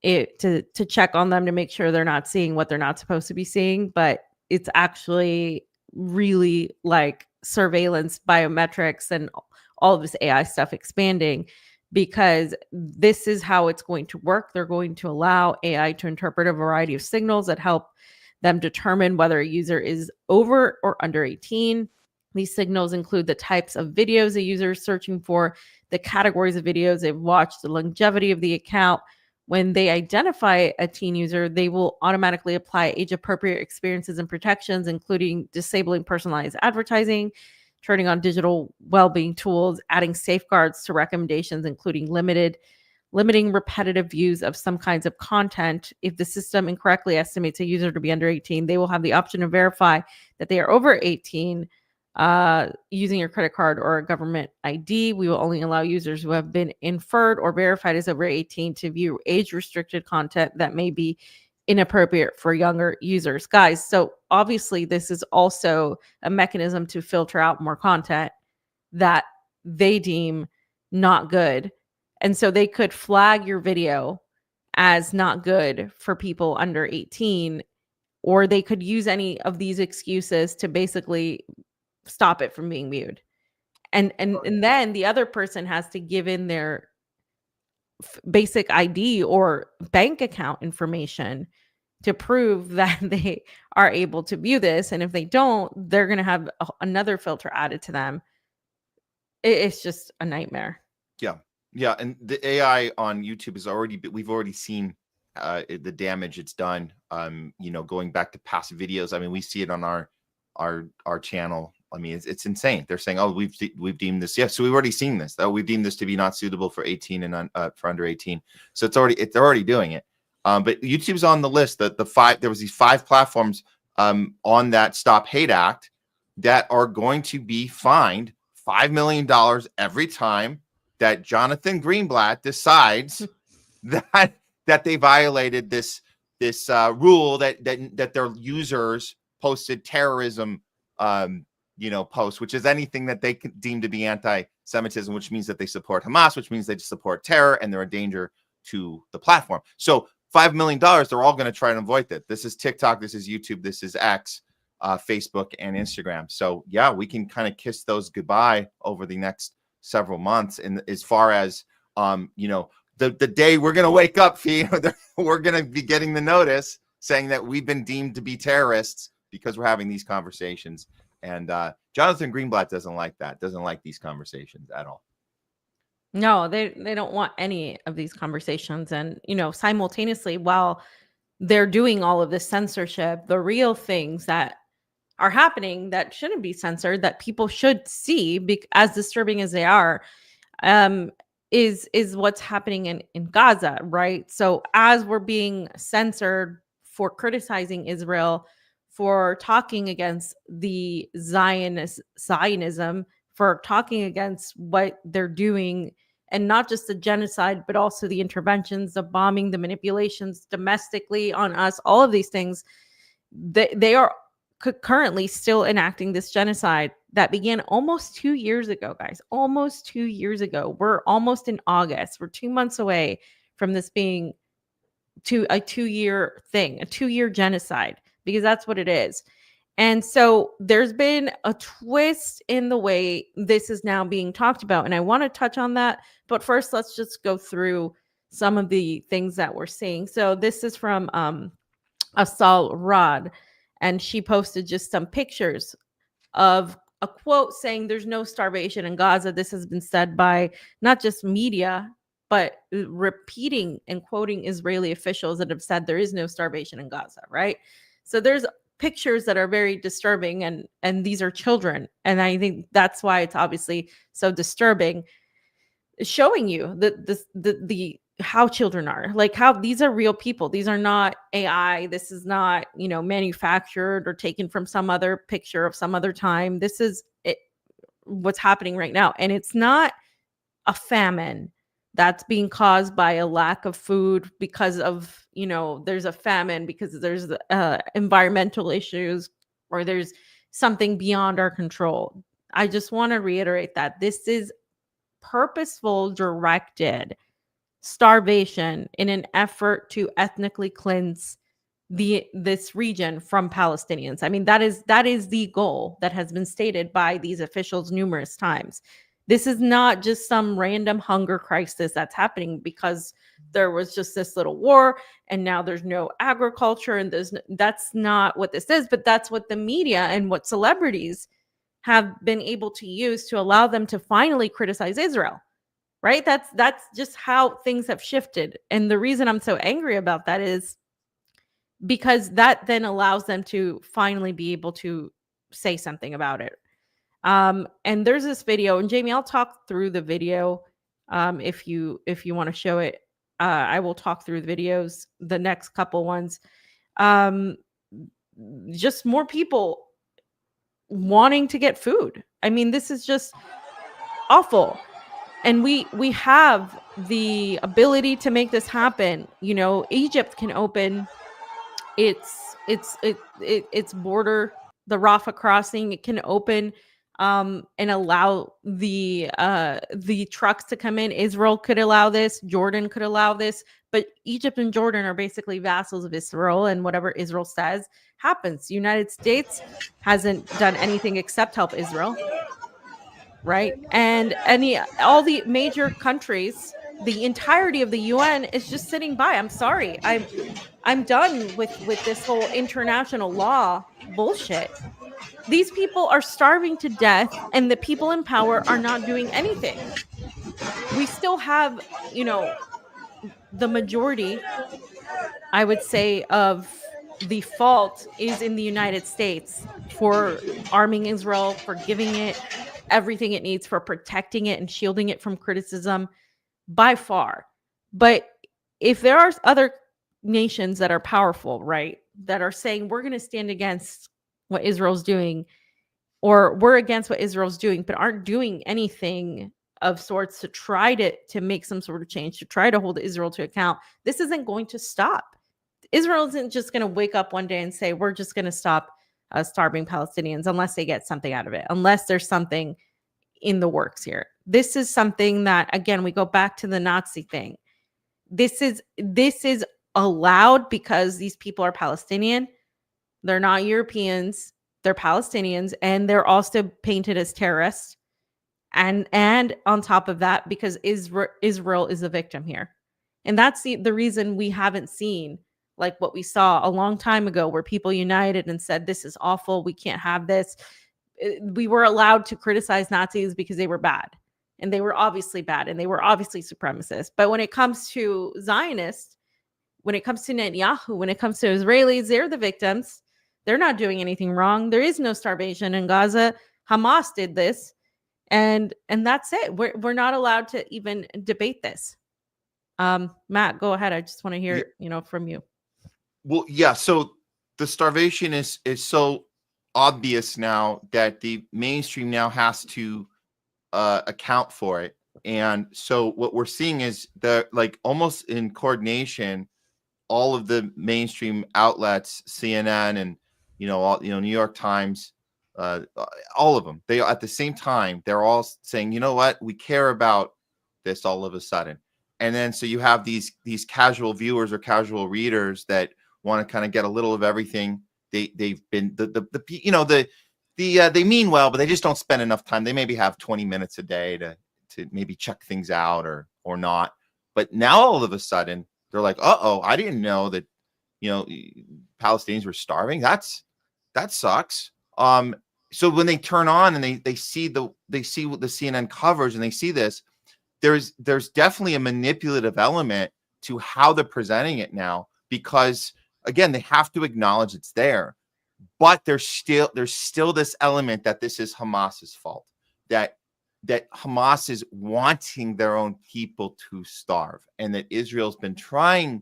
to check on them to make sure they're not seeing what they're not supposed to be seeing, but it's actually really like surveillance, biometrics, and all of this AI stuff expanding, because this is how it's going to work. They're going to allow AI to interpret a variety of signals that help them determine whether a user is over or under 18. These signals include the types of videos a user is searching for, the categories of videos they've watched, the longevity of the account. When they identify a teen user, they will automatically apply age-appropriate experiences and protections, including disabling personalized advertising, turning on digital well-being tools, adding safeguards to recommendations, including limiting repetitive views of some kinds of content. If the system incorrectly estimates a user to be under 18, they will have the option to verify that they are over 18 using your credit card or a government ID. We will only allow users who have been inferred or verified as over 18 to view age-restricted content that may be inappropriate for younger users. Guys, so obviously this is also a mechanism to filter out more content that they deem not good. And so they could flag your video as not good for people under 18, or they could use any of these excuses to basically stop it from being viewed. And then the other person has to give in their basic ID or bank account information to prove that they are able to view this. And if they don't, they're going to have another filter added to them. It's just a nightmare. Yeah. And the AI on YouTube is we've already seen the damage it's done. Going back to past videos. I mean, we see it on our channel. I mean, it's insane. They're saying, "Oh, we've deemed this." Yes, so we've already seen this. We've deemed this to be not suitable for 18 and for under 18. So they're already doing it. But YouTube's on the list. There was these 5 platforms on that Stop Hate Act that are going to be fined $5 million every time that Jonathan Greenblatt decides that they violated this rule that their users posted terrorism posts, which is anything that they deem to be anti-Semitism, which means that they support Hamas, which means they support terror, and they're a danger to the platform. So $5 million, they're all going to try and avoid that. This is TikTok, this is YouTube, this is X, Facebook, and Instagram. So yeah, we can kind of kiss those goodbye over the next several months. And as far as the day we're going to wake up, we're going to be getting the notice saying that we've been deemed to be terrorists because we're having these conversations. And Jonathan Greenblatt doesn't like that, doesn't like these conversations at all. No, they don't want any of these conversations. And, simultaneously, while they're doing all of this censorship, the real things that are happening that shouldn't be censored, that people should see, as disturbing as they are, is what's happening in Gaza, right? So as we're being censored for criticizing Israel, for talking against the Zionism, for talking against what they're doing, and not just the genocide, but also the interventions, the bombing, the manipulations domestically on us, all of these things, they are currently still enacting this genocide that began almost 2 years ago, guys. Almost 2 years ago. We're almost in August. We're 2 months away from this being a 2-year thing, a 2-year genocide, because that's what it is. And so there's been a twist in the way this is now being talked about. And I want to touch on that. But first, let's just go through some of the things that we're seeing. So this is from Asal Rod, and she posted just some pictures of a quote saying there's no starvation in Gaza. This has been said by not just media, but repeating and quoting Israeli officials that have said there is no starvation in Gaza, right? So there's pictures that are very disturbing, and these are children, and I think that's why it's obviously so disturbing, showing you the how children are, like how these are real people. These are not AI. This is not, manufactured or taken from some other picture of some other time. This is it, what's happening right now. And it's not a famine that's being caused by a lack of food because of, there's a famine because there's environmental issues or there's something beyond our control. I just want to reiterate that this is purposeful, directed starvation in an effort to ethnically cleanse this region from Palestinians. I mean, that is the goal that has been stated by these officials numerous times. This is not just some random hunger crisis that's happening because there was just this little war and now there's no agriculture, and that's not what this is, but that's what the media and what celebrities have been able to use to allow them to finally criticize Israel. Right? That's just how things have shifted. And the reason I'm so angry about that is because that then allows them to finally be able to say something about it. And there's this video, and Jayme, I'll talk through the video. If you want to show it, I will talk through the videos, the next couple ones. Just more people wanting to get food. I mean, this is just awful. And we have the ability to make this happen. Egypt can open its border, the Rafah crossing. It can open and allow the trucks to come in. Israel could allow this. Jordan could allow this. But Egypt and Jordan are basically vassals of Israel, and whatever Israel says happens. The United States hasn't done anything except help Israel. Right. And all the major countries, the entirety of the UN is just sitting by. I'm sorry. I'm done with this whole international law bullshit. These people are starving to death and the people in power are not doing anything. We still have, the majority, I would say, of the fault is in the United States for arming Israel, for giving it everything it needs, for protecting it and shielding it from criticism by far. But if there are other nations that are powerful, right, that are saying we're going to stand against what Israel's doing, or we're against what Israel's doing, but aren't doing anything of sorts to try to make some sort of change, to try to hold Israel to account, this isn't going to stop. Israel isn't just going to wake up one day and say, we're just going to stop starving Palestinians unless they get something out of it, unless there's something in the works here. This is something that, again, we go back to the Nazi thing. This is allowed because these people are Palestinian. They're not Europeans. They're Palestinians, and they're also painted as terrorists. And on top of that, because Israel is a victim here. And that's the reason we haven't seen like what we saw a long time ago, where people united and said, this is awful. We can't have this. We were allowed to criticize Nazis because they were bad, and they were obviously bad, and they were obviously supremacists. But when it comes to Zionists, when it comes to Netanyahu, when it comes to Israelis, they're the victims. They're not doing anything wrong. There is no starvation in Gaza. Hamas did this. And that's it. We're not allowed to even debate this. Matt, go ahead. I just want to hear, from you. Well, yeah. So the starvation is so obvious now that the mainstream now has to account for it. And so what we're seeing is almost in coordination, all of the mainstream outlets, CNN and New York Times, all of them, they at the same time, they're all saying, you know what, we care about this all of a sudden. And then so you have these casual viewers or casual readers that want to kind of get a little of everything. They've been they mean well, but they just don't spend enough time. They maybe have 20 minutes a day to maybe check things out or not. But now all of a sudden they're like, uh-oh, I didn't know that Palestinians were starving. That sucks. So when they turn on and they see what the CNN covers and they see this, there's definitely a manipulative element to how they're presenting it now, because again, they have to acknowledge it's there. but there's still this element that this is Hamas's fault, that Hamas is wanting their own people to starve, and that Israel's been trying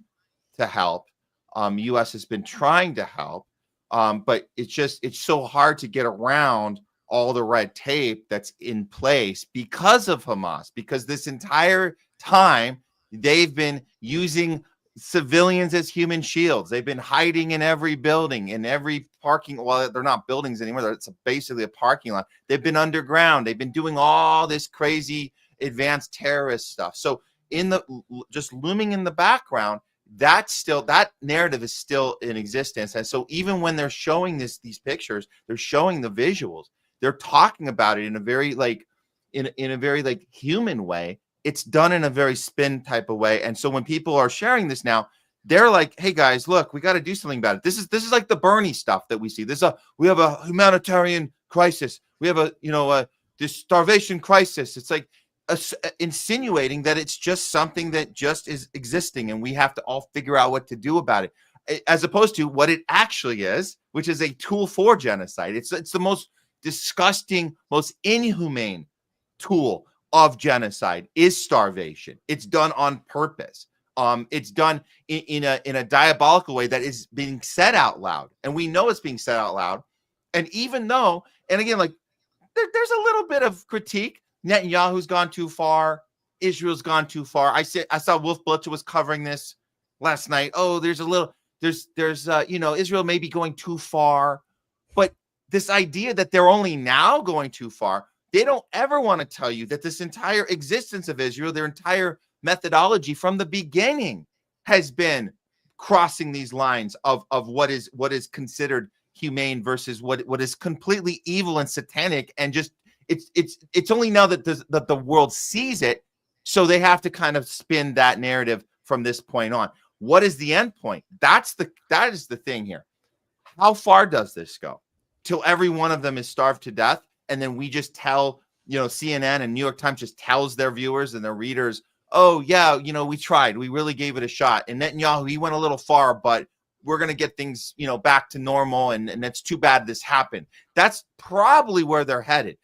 to help. U.S. has been trying to help, but it's so hard to get around all the red tape that's in place because of Hamas, because this entire time they've been using civilians as human shields. They've been hiding in every building, in every parking. Well, they're not buildings anymore. It's basically a parking lot. They've been underground. They've been doing all this crazy advanced terrorist stuff. So just looming in the background, that narrative is still in existence. And so even when they're showing these pictures, they're showing the visuals, they're talking about it in a very in a very human way. It's done in a very spin type of way. And so when people are sharing this now, they're like, hey guys, look, we got to do something about it. This is like the Bernie stuff that we see. We have a humanitarian crisis. We have this starvation crisis. It's like insinuating that it's just something that just is existing and we have to all figure out what to do about it, as opposed to what it actually is, which is a tool for genocide. It's the most disgusting, most inhumane tool of genocide is starvation. It's done on purpose. It's done in a diabolical way that is being said out loud, and we know it's being said out loud. And even though, and again, there's a little bit of critique. Netanyahu's gone too far. Israel's gone too far. I saw Wolf Blitzer was covering this last night. Oh, there's Israel may be going too far, but this idea that they're only now going too far, they don't ever want to tell you that this entire existence of Israel, their entire methodology from the beginning, has been crossing these lines of what is considered humane versus what is completely evil and satanic, and just it's only now that the world sees it, so they have to kind of spin that narrative from this point on. What is the end point? That is the thing here. How far does this go? Till every one of them is starved to death, and then we just tell, CNN and New York Times just tells their viewers and their readers, oh yeah, we tried, we really gave it a shot, and Netanyahu, he went a little far, but we're going to get things, back to normal, and it's too bad this happened. That's probably where they're headed.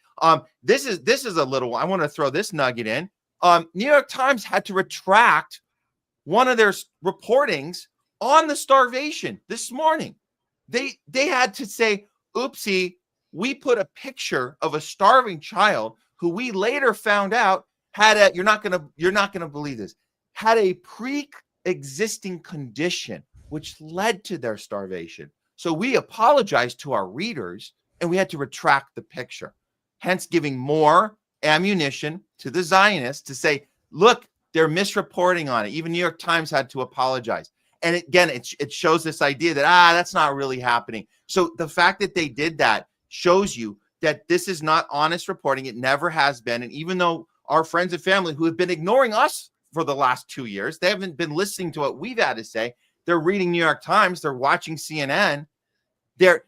This is a little, I want to throw this nugget in. New York Times had to retract one of their reportings on the starvation this morning. They had to say, oopsie, we put a picture of a starving child who we later found out had you're not gonna believe this, had a pre-existing condition which led to their starvation. So we apologized to our readers and we had to retract the picture, hence giving more ammunition to the Zionists to say, look, they're misreporting on it. Even New York Times had to apologize. And again, it shows this idea that, that's not really happening. So the fact that they did that shows you that this is not honest reporting. It never has been. And even though our friends and family who have been ignoring us for the last 2 years, they haven't been listening to what we've had to say. They're reading New York Times. They're watching CNN. They're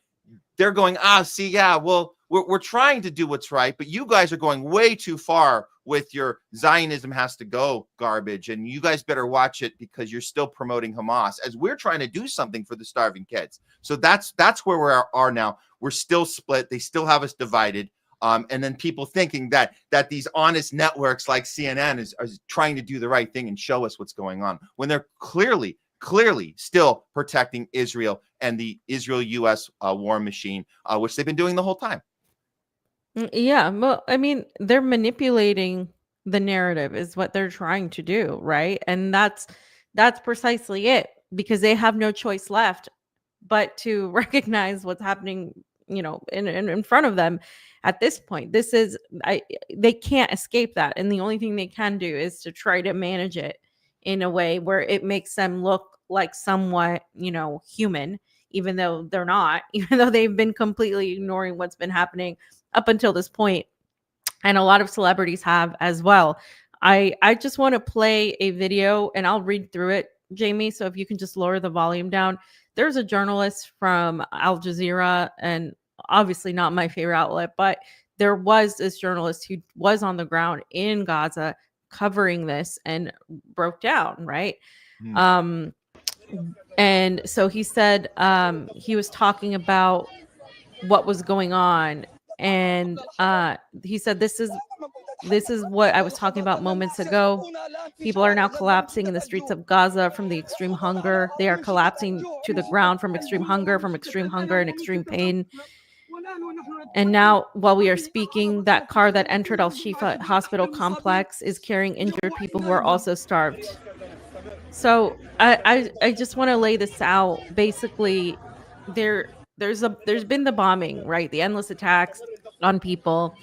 going, see, yeah, well, we're trying to do what's right, but you guys are going way too far with your Zionism has to go garbage, and you guys better watch it because you're still promoting Hamas as we're trying to do something for the starving kids. So that's where we are now. We're still split. They still have us divided. And then people thinking that these honest networks like CNN is trying to do the right thing and show us what's going on when they're clearly still protecting Israel and the Israel-U.S. War machine, which they've been doing the whole time. Yeah, well, I mean, they're manipulating the narrative is what they're trying to do, right? And that's precisely it, because they have no choice left but to recognize what's happening, in front of them at this point. They can't escape that, and the only thing they can do is to try to manage it in a way where it makes them look like somewhat, human, even though they're not, even though they've been completely ignoring what's been happening up until this point. And a lot of celebrities have as well. I just want to play a video and I'll read through it, Jayme. So if you can just lower the volume down. There's a journalist from Al Jazeera, and obviously not my favorite outlet, but there was this journalist who was on the ground in Gaza covering this and broke down, right? And so he said he was talking about what was going on. And he said, this is what I was talking about moments ago. People are now collapsing in the streets of Gaza from the extreme hunger. They are collapsing to the ground from extreme hunger and extreme pain. And now, while we are speaking, that car that entered Al-Shifa hospital complex is carrying injured people who are also starved. So I just want to lay this out. Basically, there's been the bombing, right? The endless attacks on people,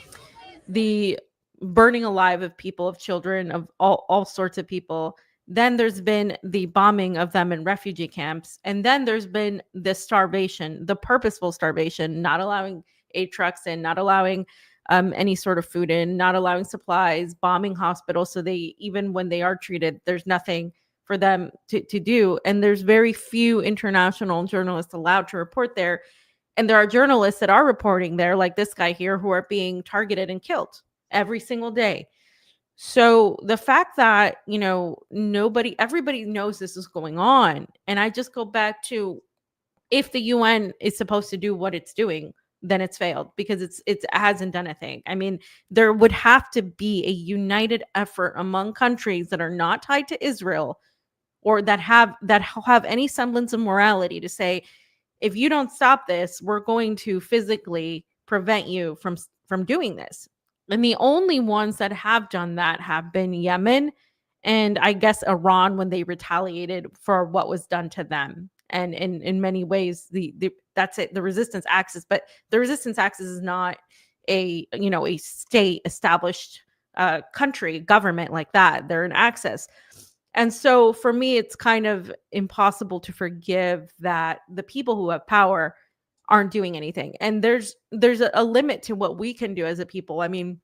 the burning alive of people, of children, of all sorts of people. Then there's been the bombing of them in refugee camps. And then there's been the starvation, the purposeful starvation, not allowing aid trucks in, not allowing any sort of food in, not allowing supplies, bombing hospitals. So they, even when they are treated, there's nothing for them to do. And there's very few international journalists allowed to report there. And there are journalists that are reporting there, like this guy here, who are being targeted and killed every single day. So the fact that, everybody knows this is going on. And I just go back to, if the UN is supposed to do what it's doing, then it's failed, because it hasn't done a thing. I mean, there would have to be a united effort among countries that are not tied to Israel, or that have any semblance of morality, to say, if you don't stop this, we're going to physically prevent you from doing this. And the only ones that have done that have been Yemen and, I guess, Iran, when they retaliated for what was done to them. And in many ways, that's it, the resistance axis. But the resistance axis is not a state established country government like that. They're an axis. And so for me, it's kind of impossible to forgive that the people who have power aren't doing anything. And there's a limit to what we can do as a people. I mean,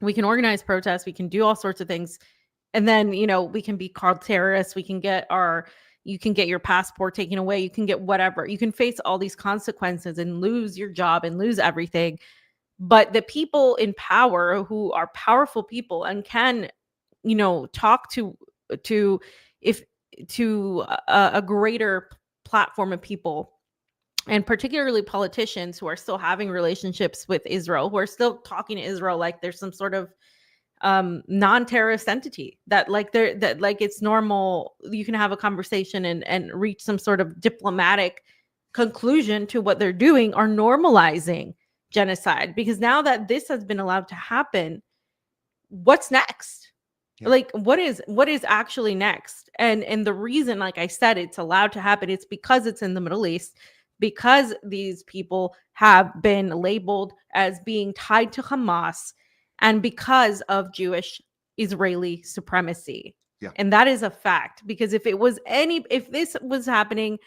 we can organize protests, we can do all sorts of things. And then, we can be called terrorists. You can get your passport taken away. You can get whatever. You can face all these consequences and lose your job and lose everything. But the people in power, who are powerful people and can, talk to a greater platform of people, and particularly politicians who are still having relationships with Israel, who are still talking to Israel like there's some sort of non-terrorist entity, that it's normal. You can have a conversation and reach some sort of diplomatic conclusion to what they're doing, are normalizing genocide. Because now that this has been allowed to happen, what's next? Yeah. Like, what is actually next? And the reason, like I said, it's allowed to happen, it's because it's in the Middle East, because these people have been labeled as being tied to Hamas, and because of Jewish Israeli supremacy. Yeah. And that is a fact, because if this was happening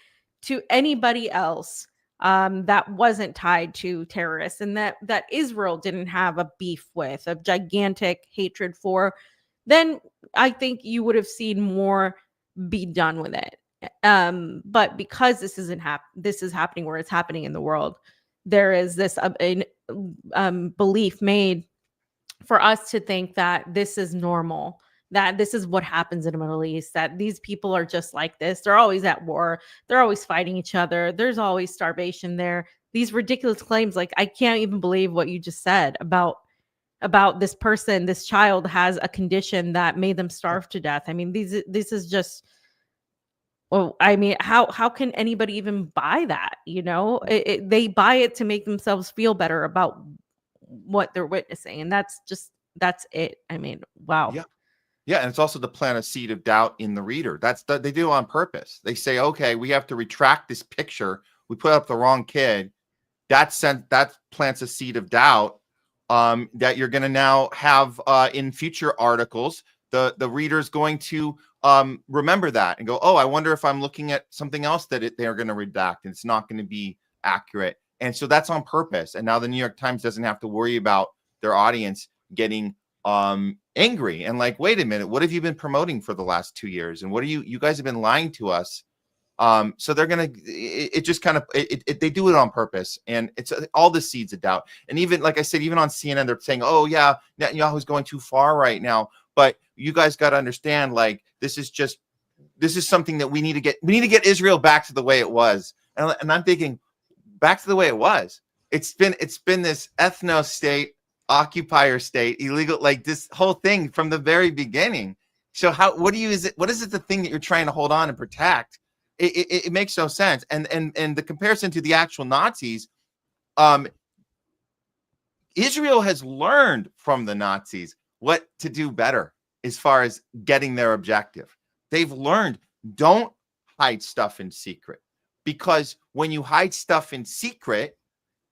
to anybody else that wasn't tied to terrorists, and that Israel didn't have a beef with, a gigantic hatred for, then I think you would have seen more be done with it. But because this is happening where it's happening in the world, there is this belief made for us to think that this is normal, that this is what happens in the Middle East, that these people are just like this. They're always at war. They're always fighting each other. There's always starvation there. These ridiculous claims, like, I can't even believe what you just said about this person. This child has a condition that made them starve to death. I mean, this is just, well, I mean, how can anybody even buy that? They buy it to make themselves feel better about what they're witnessing. And that's it. I mean, wow. Yeah. And it's also to plant a seed of doubt in the reader. They do on purpose. They say, okay, we have to retract this picture. We put up the wrong kid. That plants a seed of doubt that you're going to now have in future articles. The reader's going to remember that and go, oh, I wonder if I'm looking at something else that they're going to redact, and it's not going to be accurate. And so that's on purpose. And now the New York Times doesn't have to worry about their audience getting angry and like, wait a minute, what have you been promoting for the last 2 years? And what are you guys have been lying to us. So they're going to, they do it on purpose, and it's all the seeds of doubt. And even, like I said, even on CNN, they're saying, oh yeah, Netanyahu's going too far right now. But you guys got to understand, like, this is something that we need to get Israel back to the way it was. And I'm thinking, back to the way it was. It's been this ethno state, occupier state, illegal, like this whole thing from the very beginning. So what is it the thing that you're trying to hold on and protect? It makes no sense. And the comparison to the actual Nazis, Israel has learned from the Nazis what to do better as far as getting their objective. They've learned, don't hide stuff in secret, because when you hide stuff in secret,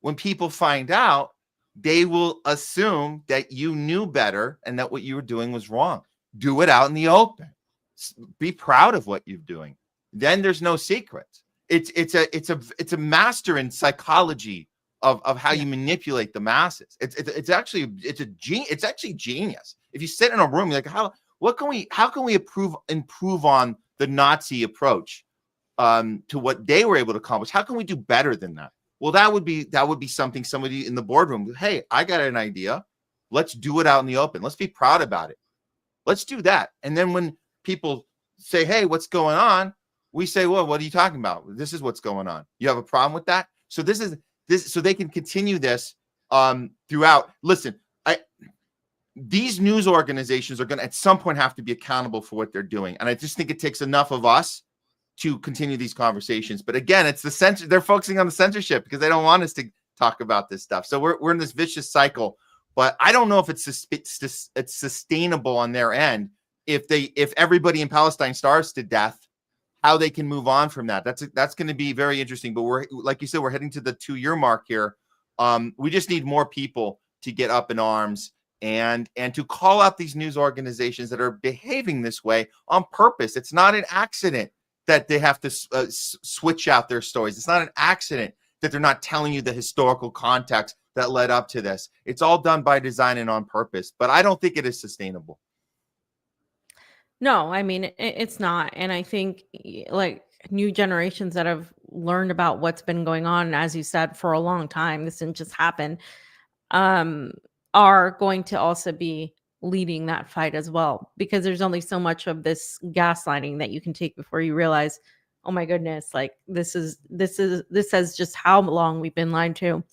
when people find out, they will assume that you knew better and that what you were doing was wrong. Do it out in the open. Be proud of what you're doing. Then there's no secrets. It's a master in psychology of how you manipulate the masses. It's actually genius. If you sit in a room, you're like, how can we improve on the Nazi approach to what they were able to accomplish? How can we do better than that? Well, that would be something somebody in the boardroom, hey, I got an idea. Let's do it out in the open. Let's be proud about it. Let's do that. And then when people say, hey, what's going on? We say, well, what are you talking about? This is what's going on. You have a problem with that? So so they can continue this throughout. Listen, these news organizations are going to at some point have to be accountable for what they're doing. And I just think it takes enough of us to continue these conversations. But again, it's the censor. They're focusing on the censorship because they don't want us to talk about this stuff. So we're in this vicious cycle. But I don't know if it's sustainable on their end. If everybody in Palestine starves to death, how they can move on from that. That's going to be very interesting. But we're, like you said, we're heading to the 2-year mark here. We just need more people to get up in arms and to call out these news organizations that are behaving this way on purpose. It's not an accident that they have to switch out their stories. It's not an accident that they're not telling you the historical context that led up to this. It's all done by design and on purpose. But I don't think it is sustainable. No, I mean, it's not. And I think like new generations that have learned about what's been going on, as you said, for a long time, this didn't just happen, are going to also be leading that fight as well, because there's only so much of this gaslighting that you can take before you realize, oh my goodness, like this says just how long we've been lied to,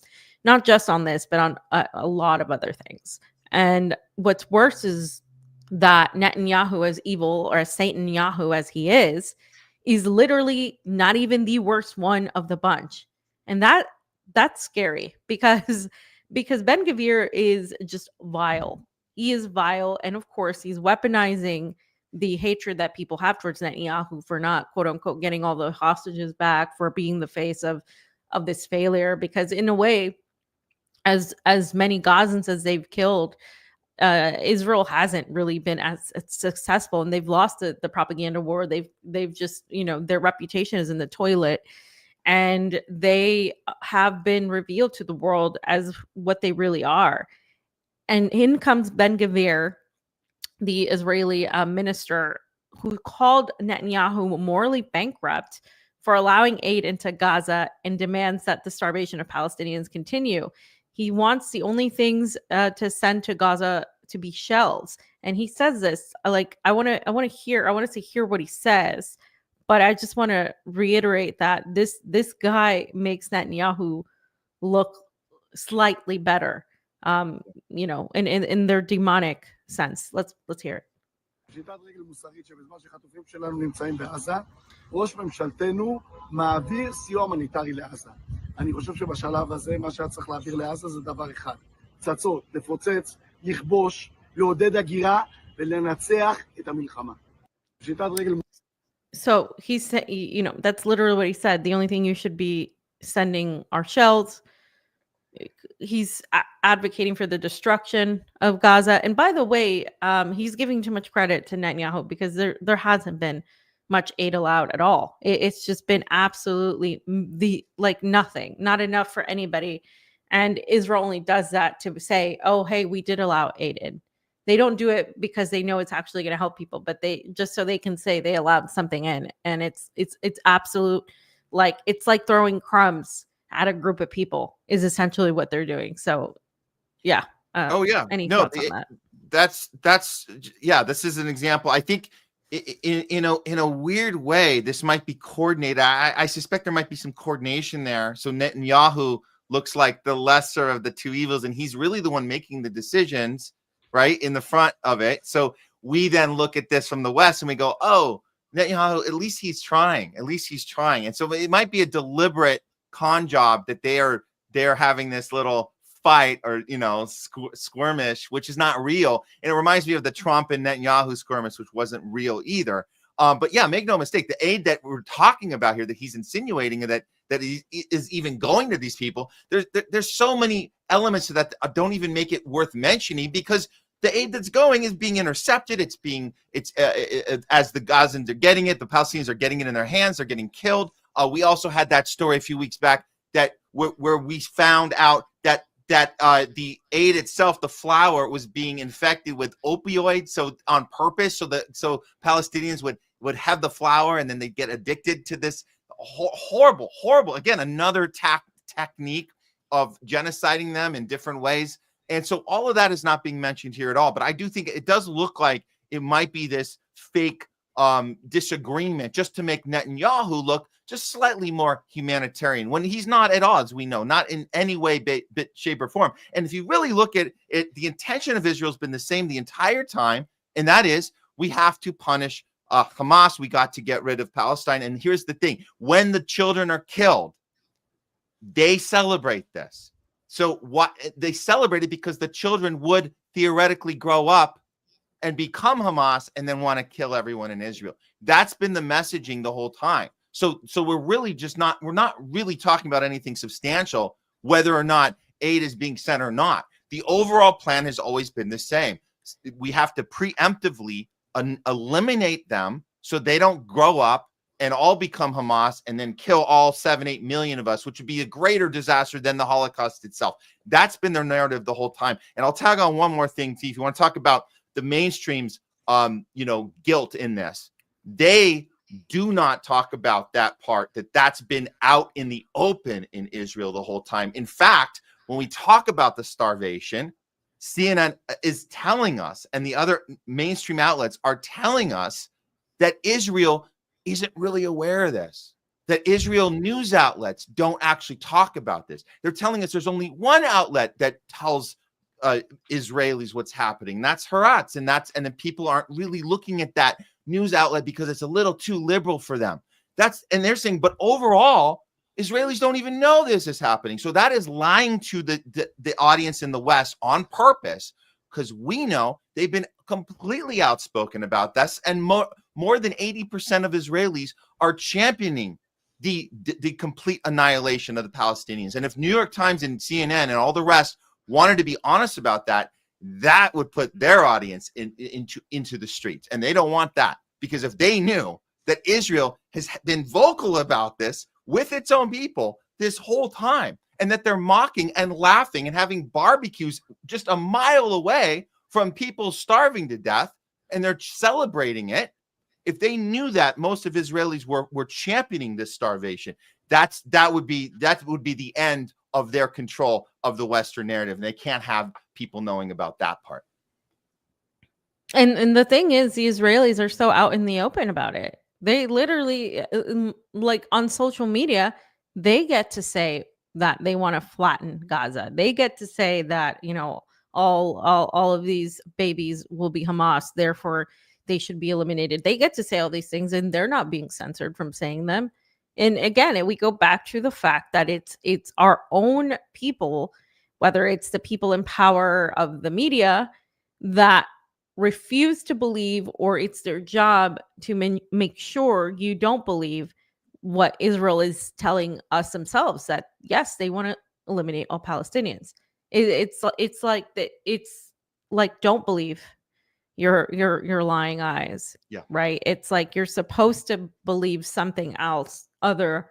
not just on this, but on a lot of other things. And what's worse is that Netanyahu, as evil or as Satan-Yahu as he is literally not even the worst one of the bunch. And that's scary because Ben-Gvir is just vile. He is vile. And of course, he's weaponizing the hatred that people have towards Netanyahu for not, quote unquote, getting all the hostages back, for being the face of this failure. Because in a way, as many Gazans as they've killed, Israel hasn't really been as successful, and they've lost the propaganda war. They've just, their reputation is in the toilet, and they have been revealed to the world as what they really are. And in comes Ben-Gvir, the Israeli minister, who called Netanyahu morally bankrupt for allowing aid into Gaza and demands that the starvation of Palestinians continue. He wants the only things to send to Gaza to be shells. And he says this, like, I want to hear what he says, but I just want to reiterate that this guy makes Netanyahu look slightly better, in their demonic sense. Let's hear it. פשיטת רגל מוסרית שבזמן שחטופים שלנו נמצאים בעזה, ראש ממשלתנו מעביר סיוע הומניטרי לעזה. אני חושב שבשלב הזה מה שהיה צריך להעביר לעזה זה דבר אחד: פצצות, לפוצץ, לכבוש, לעודד הגירה ולנצח את המלחמה. פשיטת רגל. So he said, that's literally what he said. The only thing you should be sending are shells. He's advocating for the destruction of Gaza. And by the way, he's giving too much credit to Netanyahu, because there hasn't been much aid allowed at all. It's just been absolutely nothing, not enough for anybody. And Israel only does that to say, oh, hey, we did allow aid in. They don't do it because they know it's actually going to help people, but they just so they can say they allowed something in. And it's absolute, it's like throwing crumbs at a group of people is essentially what they're doing. So yeah. Any thoughts on that? That's this is an example. I think in a weird way, this might be coordinated. I suspect there might be some coordination there. So Netanyahu looks like the lesser of the two evils, and he's really the one making the decisions, right, in the front of it. So we then look at this from the West and we go, oh, Netanyahu, at least he's trying. At least he's trying. And so it might be a deliberate con job that they're having this little fight or, skirmish, which is not real. And it reminds me of the Trump and Netanyahu skirmish, which wasn't real either. But yeah, make no mistake, the aid that we're talking about here, that he's insinuating that he is even going to these people, there's so many elements to that don't even make it worth mentioning, because the aid that's going is being intercepted. As the Gazans are getting it, the Palestinians are getting it in their hands. They're getting killed. We also had that story a few weeks back that where we found out that the aid itself, the flour, was being infected with opioids, so on purpose, so Palestinians would have the flour and then they get addicted to this horrible, again, another technique of genociding them in different ways. And so all of that is not being mentioned here at all. But I do think it does look like it might be this fake disagreement just to make Netanyahu look just slightly more humanitarian, when he's not at all, as we know, not in any way, bit, shape, or form. And if you really look at it, the intention of Israel has been the same the entire time, and that is we have to punish Hamas. We got to get rid of Palestine. And here's the thing: when the children are killed, they celebrate this. So what they celebrated, because the children would theoretically grow up and become Hamas and then want to kill everyone in Israel. That's been the messaging the whole time. So we're really we're not really talking about anything substantial, whether or not aid is being sent or not. The overall plan has always been the same. We have to preemptively eliminate them so they don't grow up and all become Hamas and then kill all 7-8 million of us, which would be a greater disaster than the Holocaust itself. That's been their narrative the whole time. And I'll tag on one more thing, T, if you want to talk about the mainstream's, guilt in this. They do not talk about that part, that's been out in the open in Israel the whole time. In fact, when we talk about the starvation, CNN is telling us, and the other mainstream outlets are telling us, that Israel isn't really aware of this, that Israel news outlets don't actually talk about this. They're telling us there's only one outlet that tells Israelis what's happening. That's Haaretz, and then people aren't really looking at that news outlet because it's a little too liberal for them. And they're saying, but overall, Israelis don't even know this is happening. So that is lying to the audience in the West on purpose, because we know they've been completely outspoken about this, and more than 80% of Israelis are championing the complete annihilation of the Palestinians. And if New York Times and CNN and all the rest wanted to be honest about that, that would put their audience into the streets. And they don't want that, because if they knew that Israel has been vocal about this with its own people this whole time, and that they're mocking and laughing and having barbecues just a mile away from people starving to death, and they're celebrating it. If they knew that most of Israelis were championing this starvation, that would be the end of their control of the Western narrative. And they can't have people knowing about that part. And the thing is, the Israelis are so out in the open about it. They literally, like on social media, they get to say that they want to flatten Gaza. They get to say that, all of these babies will be Hamas, therefore they should be eliminated. They get to say all these things, and they're not being censored from saying them. And again, we go back to the fact that it's our own people, whether it's the people in power of the media, that refuse to believe, or it's their job to make sure you don't believe what Israel is telling us themselves, that yes, they want to eliminate all Palestinians. It's like don't believe your lying eyes. Yeah. Right. It's like you're supposed to believe something else other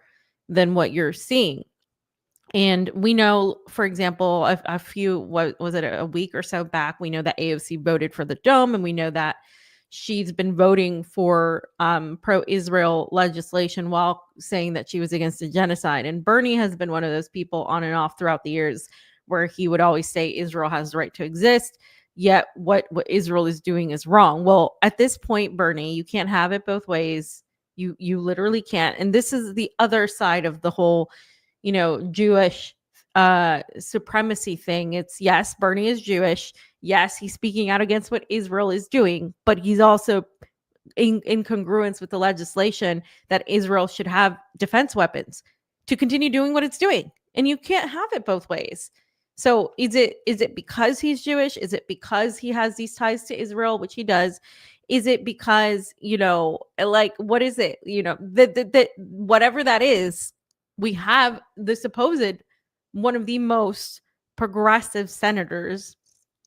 than what you're seeing. And we know, for example, a few, what was it, a week or so back, we know that AOC voted for the dome, and we know that she's been voting for pro-Israel legislation while saying that she was against the genocide. And Bernie has been one of those people on and off throughout the years where he would always say Israel has the right to exist, yet what Israel is doing is wrong. Well, at this point, Bernie, you can't have it both ways. You literally can't. And this is the other side of the whole Jewish supremacy thing. It's, yes, Bernie is Jewish. Yes, he's speaking out against what Israel is doing, but he's also in congruence with the legislation that Israel should have defense weapons to continue doing what it's doing. And you can't have it both ways. So is it because he's Jewish? Is it because he has these ties to Israel, which he does? Is it because, like, what is it? That whatever that is, we have the supposed one of the most progressive senators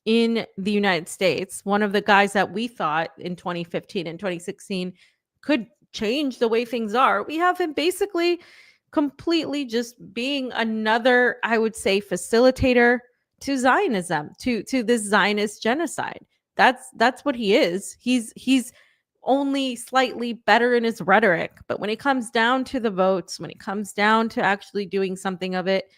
in the United States, one of the guys that we thought in 2015 and 2016 could change the way things are. We have him basically completely just being another, I would say, facilitator to Zionism, to this Zionist genocide. That's what he is. He's only slightly better in his rhetoric, but when it comes down to the votes, when it comes down to actually doing something of it,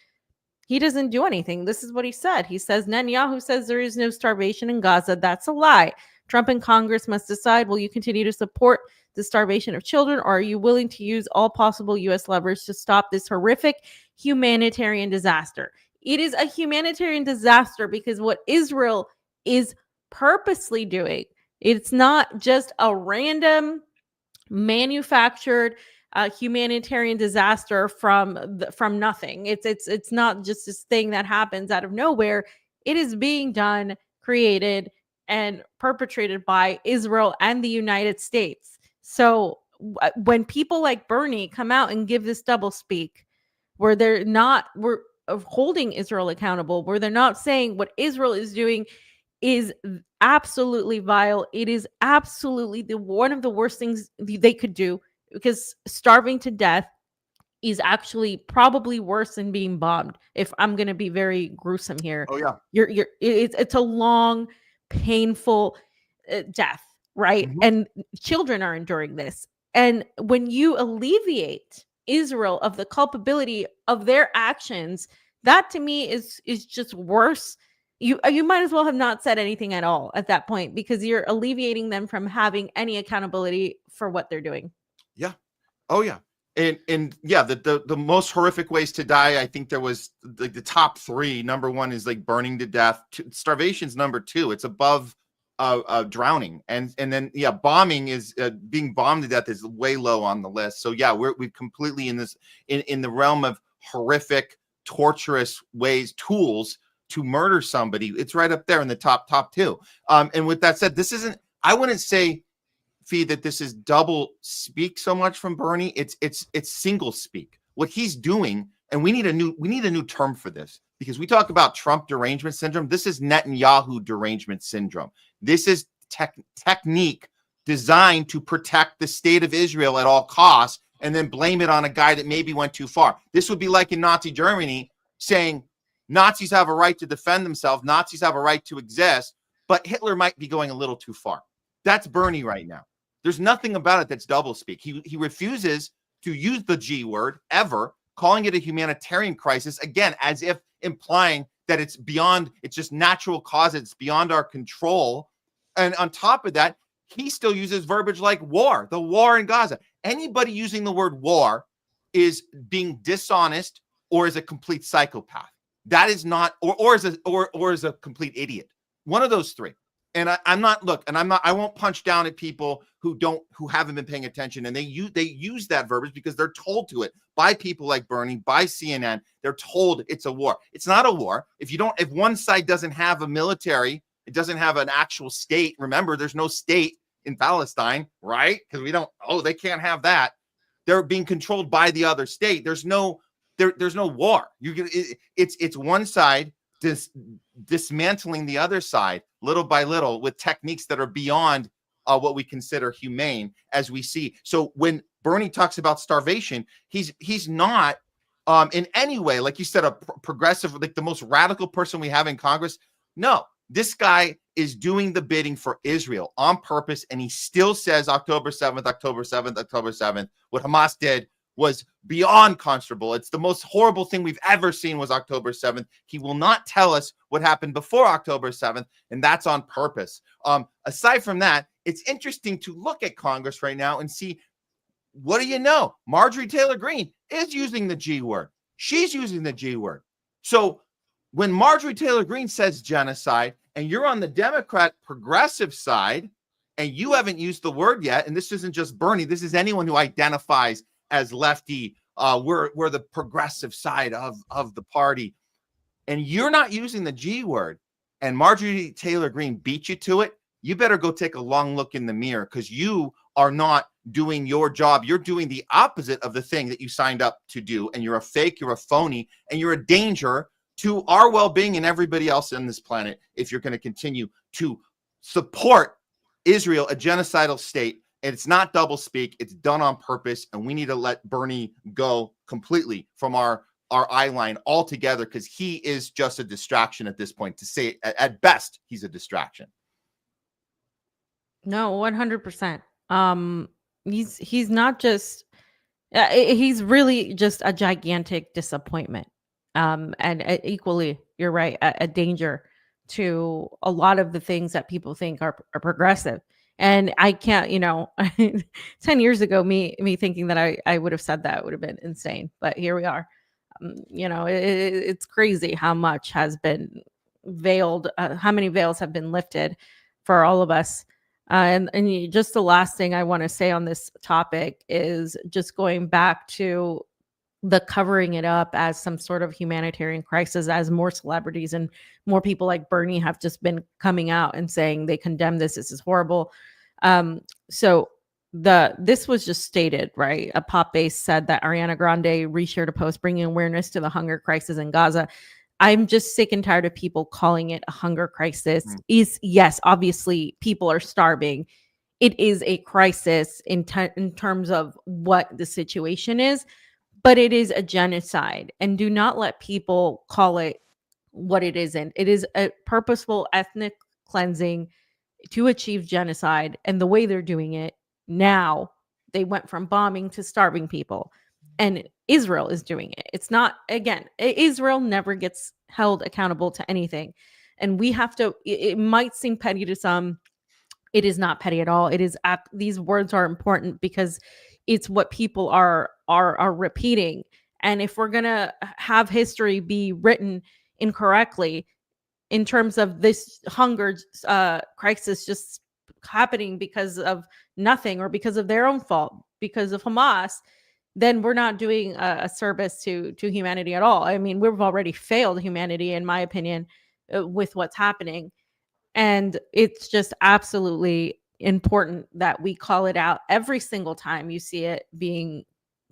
he doesn't do anything. This is what he said. He says, Netanyahu says there is no starvation in Gaza. That's a lie. Trump and Congress must decide, will you continue to support the starvation of children, or are you willing to use all possible U.S. levers to stop this horrific humanitarian disaster? It is a humanitarian disaster because what Israel is purposely doing, it's not just a random manufactured humanitarian disaster from nothing. It's not just this thing that happens out of nowhere. It is being done, created, and perpetrated by Israel and the United States. So when people like Bernie come out and give this double speak, where we're holding Israel accountable, where they're not saying what Israel is doing is absolutely vile. It is absolutely one of the worst things they could do, because starving to death is actually probably worse than being bombed. If I'm going to be very gruesome here. Oh yeah. It's a long, painful death, right? Mhm. And children are enduring this. And when you alleviate Israel of the culpability of their actions, that to me is just worse. You might as well have not said anything at all at that point, because you're alleviating them from having any accountability for what they're doing. Yeah. Oh yeah. And yeah, the most horrific ways to die, I think there was like the top three. Number one is like burning to death. Starvation's number two. It's above drowning. And then yeah, bombing is being bombed to death is way low on the list. So yeah, we've completely in this in the realm of horrific, torturous tools to murder somebody. It's right up there in the top two. And with that said, this isn't, I wouldn't say, Fee, that this is double speak so much from Bernie. It's single speak. What he's doing, and we need a new term for this, because we talk about Trump derangement syndrome. This is Netanyahu derangement syndrome. This is technique designed to protect the state of Israel at all costs, and then blame it on a guy that maybe went too far. This would be like in Nazi Germany saying Nazis have a right to defend themselves, Nazis have a right to exist, but Hitler might be going a little too far. That's Bernie right now. There's nothing about it that's doublespeak. He refuses to use the G word ever, calling it a humanitarian crisis, again, as if implying that it's just natural causes, it's beyond our control. And on top of that, he still uses verbiage like war, the war in Gaza. Anybody using the word war is being dishonest or is a complete psychopath. That is not, or is a complete idiot. One of those three. And I won't punch down at people who haven't been paying attention, and they use that verbiage because they're told to it by people like Bernie, by CNN. They're told it's a war. It's not a war. If one side doesn't have a military, it doesn't have an actual state. Remember, there's no state in Palestine, right? Because they can't have that. They're being controlled by the other state. There's no war. It's one side dismantling the other side little by little with techniques that are beyond what we consider humane, as we see. So when Bernie talks about starvation, he's not in any way, like you said, a progressive, like the most radical person we have in Congress. No, this guy is doing the bidding for Israel on purpose, and he still says October 7th, October 7th, October 7th. What Hamas did was beyond conscionable. It's the most horrible thing we've ever seen was October 7th. He will not tell us what happened before October 7th, and that's on purpose. Aside from that, it's interesting to look at Congress right now and see, what do you know? Marjorie Taylor Greene is using the G word. She's using the G word. So when Marjorie Taylor Greene says genocide and you're on the Democrat progressive side and you haven't used the word yet, and this isn't just Bernie, this is anyone who identifies as lefty, we're the progressive side of the party, and you're not using the G word, and Marjorie Taylor Greene beat you to it, you better go take a long look in the mirror, because you are not doing your job. You're doing the opposite of the thing that you signed up to do, and you're a fake, you're a phony, and you're a danger to our well-being and everybody else on this planet if you're going to continue to support Israel, a genocidal state. And it's not doublespeak, it's done on purpose, and we need to let Bernie go completely from our eye line altogether, because he is just a distraction at this point. To say at best, he's a distraction. No, 100%. He's not just he's really just a gigantic disappointment. And equally, you're right, a danger to a lot of the things that people think are progressive. And I can't, 10 years ago, me thinking that I would have said that would have been insane. But here we are. It's crazy how much has been veiled, how many veils have been lifted for all of us. Just the last thing I want to say on this topic is just going back to the covering it up as some sort of humanitarian crisis, as more celebrities and more people like Bernie have just been coming out and saying they condemn this. This is horrible. So this was just stated, right? A pop base said that Ariana Grande reshared a post bringing awareness to the hunger crisis in Gaza. I'm just sick and tired of people calling it a hunger crisis. Yes, obviously people are starving. It is a crisis in terms of what the situation is, but it is a genocide. And do not let people call it what it isn't. It is a purposeful ethnic cleansing to achieve genocide. And the way they're doing it now, they went from bombing to starving people. And Israel is doing it. It's not, again, Israel never gets held accountable to anything. And we have to, it might seem petty to some. It is not petty at all. It is, these words are important because it's what people are repeating. And if we're going to have history be written incorrectly in terms of this hunger crisis just happening because of nothing or because of their own fault, because of Hamas, then we're not doing a service to humanity at all. I mean, we've already failed humanity, in my opinion, with what's happening. And it's just absolutely important that we call it out every single time you see it being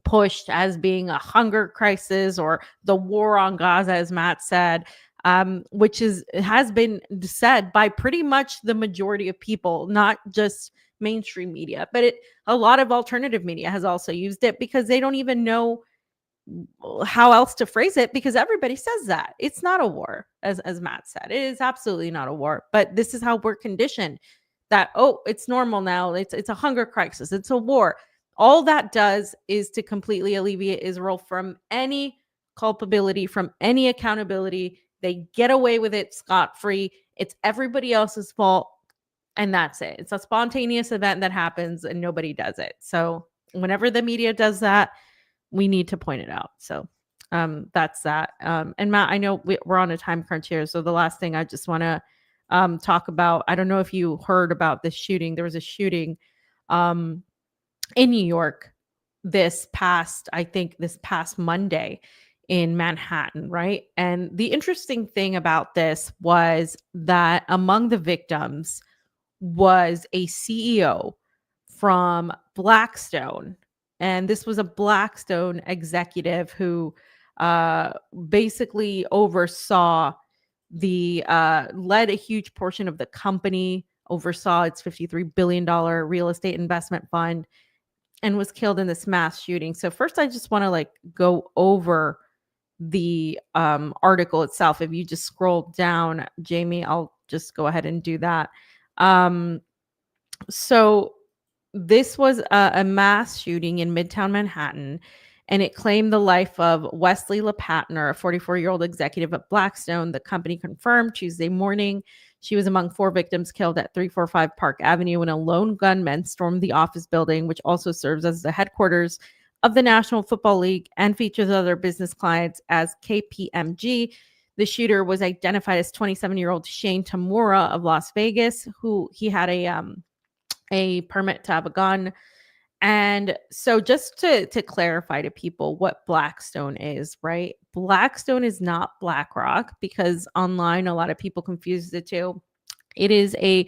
pushed as being a hunger crisis or the war on Gaza, as Matt said, which has been said by pretty much the majority of people, not just mainstream media, but a lot of alternative media has also used it because they don't even know how else to phrase it, because everybody says that it's not a war, as Matt said. It is absolutely not a war, but this is how we're conditioned, that it's normal now, it's a hunger crisis, it's a war. All that does is to completely alleviate Israel from any culpability, from any accountability. They get away with it scot-free. It's everybody else's fault, and that's it. It's a spontaneous event that happens and nobody does it. So whenever the media does that, we need to point it out. So that's that. And Matt, I know we're on a time crunch here. So the last thing I just want to talk about, I don't know if you heard about this shooting. There was a shooting in New York this past Monday in Manhattan, right? And the interesting thing about this was that among the victims was a CEO from Blackstone. And this was a Blackstone executive who basically oversaw led a huge portion of the company, oversaw its $53 billion real estate investment fund, and was killed in this mass shooting. So first, I just want to go over the article itself. If you just scroll down, Jayme, I'll just go ahead and do that. So this was a mass shooting in Midtown Manhattan, and it claimed the life of Wesley LePatner, a 44-year-old executive at Blackstone. The company confirmed Tuesday morning she was among 4 victims killed at 345 Park Avenue when a lone gunman stormed the office building, which also serves as the headquarters of the National Football League and features other business clients as KPMG. The shooter was identified as 27-year-old Shane Tamura of Las Vegas, who he had a permit to have a gun. And so just to clarify to people what Blackstone is, right? Blackstone is not BlackRock, because online a lot of people confuse the two. It is a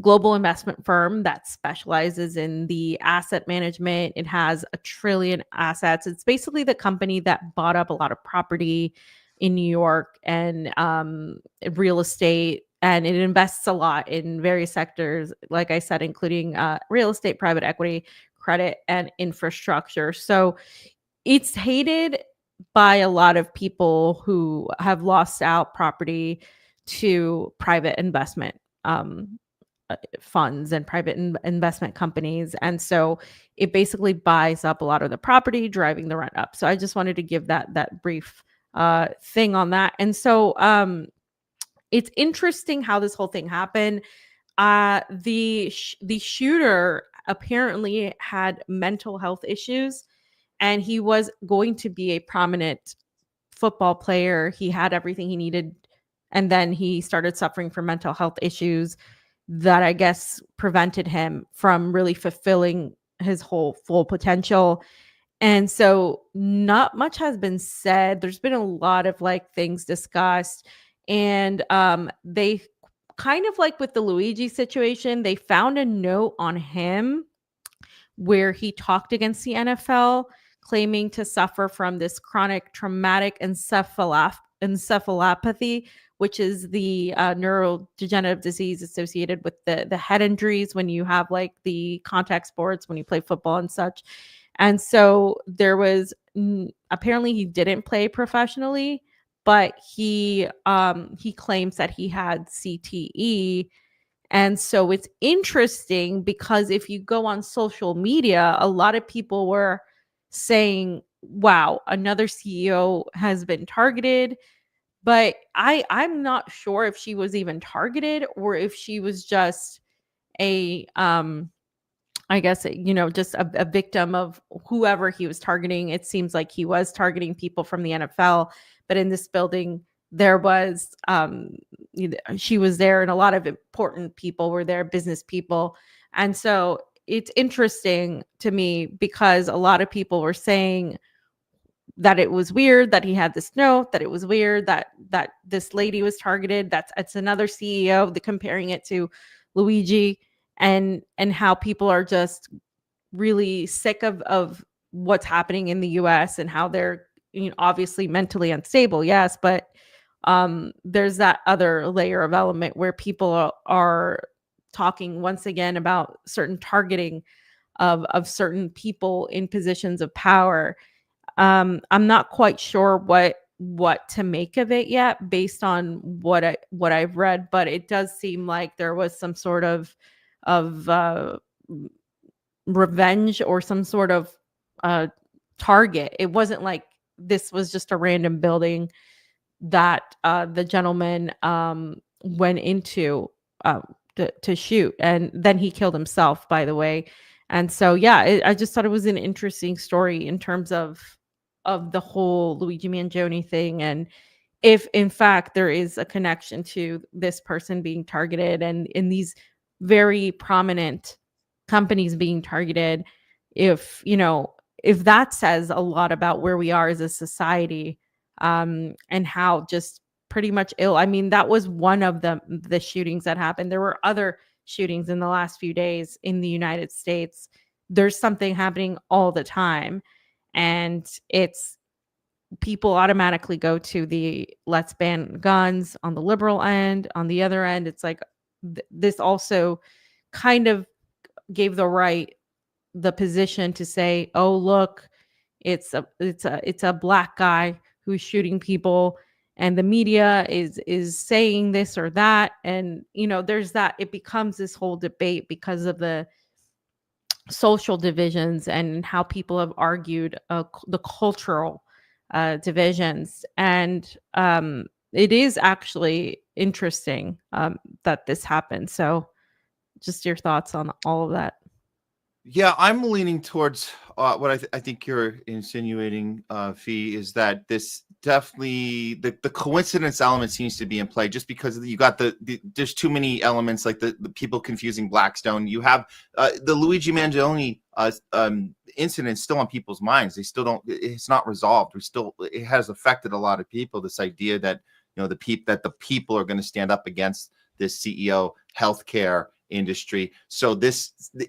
global investment firm that specializes in the asset management. It has $1 trillion assets. It's basically the company that bought up a lot of property in New York and real estate, and it invests a lot in various sectors, like I said, including real estate, private equity, credit, and infrastructure. So it's hated by a lot of people who have lost out property to private investment funds and private investment companies. And so it basically buys up a lot of the property, driving the rent up. So I just wanted to give that brief thing on that. And so it's interesting how this whole thing happened. The shooter apparently had mental health issues, and he was going to be a prominent football player. He had everything he needed, and then he started suffering from mental health issues that I guess prevented him from really fulfilling his whole full potential. And so not much has been said. There's been a lot of like things discussed, and they kind of like with the Luigi situation, they found a note on him where he talked against the NFL, claiming to suffer from this chronic traumatic encephalopathy, which is the neurodegenerative disease associated with the head injuries when you have like the contact sports, when you play football and such. And so there was apparently he didn't play professionally, but he claims that he had CTE. And so it's interesting because if you go on social media, a lot of people were saying, wow, another CEO has been targeted. But I'm not sure if she was even targeted or if she was just a I guess, just a victim of whoever he was targeting. It seems like he was targeting people from the NFL, but in this building, there was, she was there, and a lot of important people were there, business people. And so it's interesting to me because a lot of people were saying that it was weird that he had this note, that it was weird that this lady was targeted. It's another CEO, comparing it to Luigi, and how people are just really sick of what's happening in the US and how they're obviously mentally unstable. Yes, but there's that other layer of element where people are talking once again about certain targeting of certain people in positions of power. I'm not quite sure what to make of it yet based on what I've read, but it does seem like there was some sort of revenge or some sort of target. It wasn't like this was just a random building that the gentleman went into to shoot, and then he killed himself, by the way. And so yeah, I just thought it was an interesting story in terms of the whole Luigi Mangione thing, and if in fact there is a connection to this person being targeted and in these very prominent companies being targeted. If that says a lot about where we are as a society, and how just pretty much ill. I mean, that was one of the shootings that happened. There were other shootings in the last few days in the United States. There's something happening all the time, and it's people automatically go to the let's ban guns on the liberal end. On the other end, it's like this also kind of gave the position to say, oh, look, it's a black guy who's shooting people, and the media is saying this or that. And there's that, it becomes this whole debate because of the social divisions and how people have argued the cultural divisions. And it is actually interesting that this happened. So just your thoughts on all of that. Yeah, I'm leaning towards what I think you're insinuating, Fee, is that this definitely the coincidence element seems to be in play, just because you got there's too many elements, like the people confusing Blackstone. You have the Luigi Mangione incident still on people's minds. They still don't. It's not resolved. It has affected a lot of people. This idea that the people are going to stand up against this CEO healthcare industry. So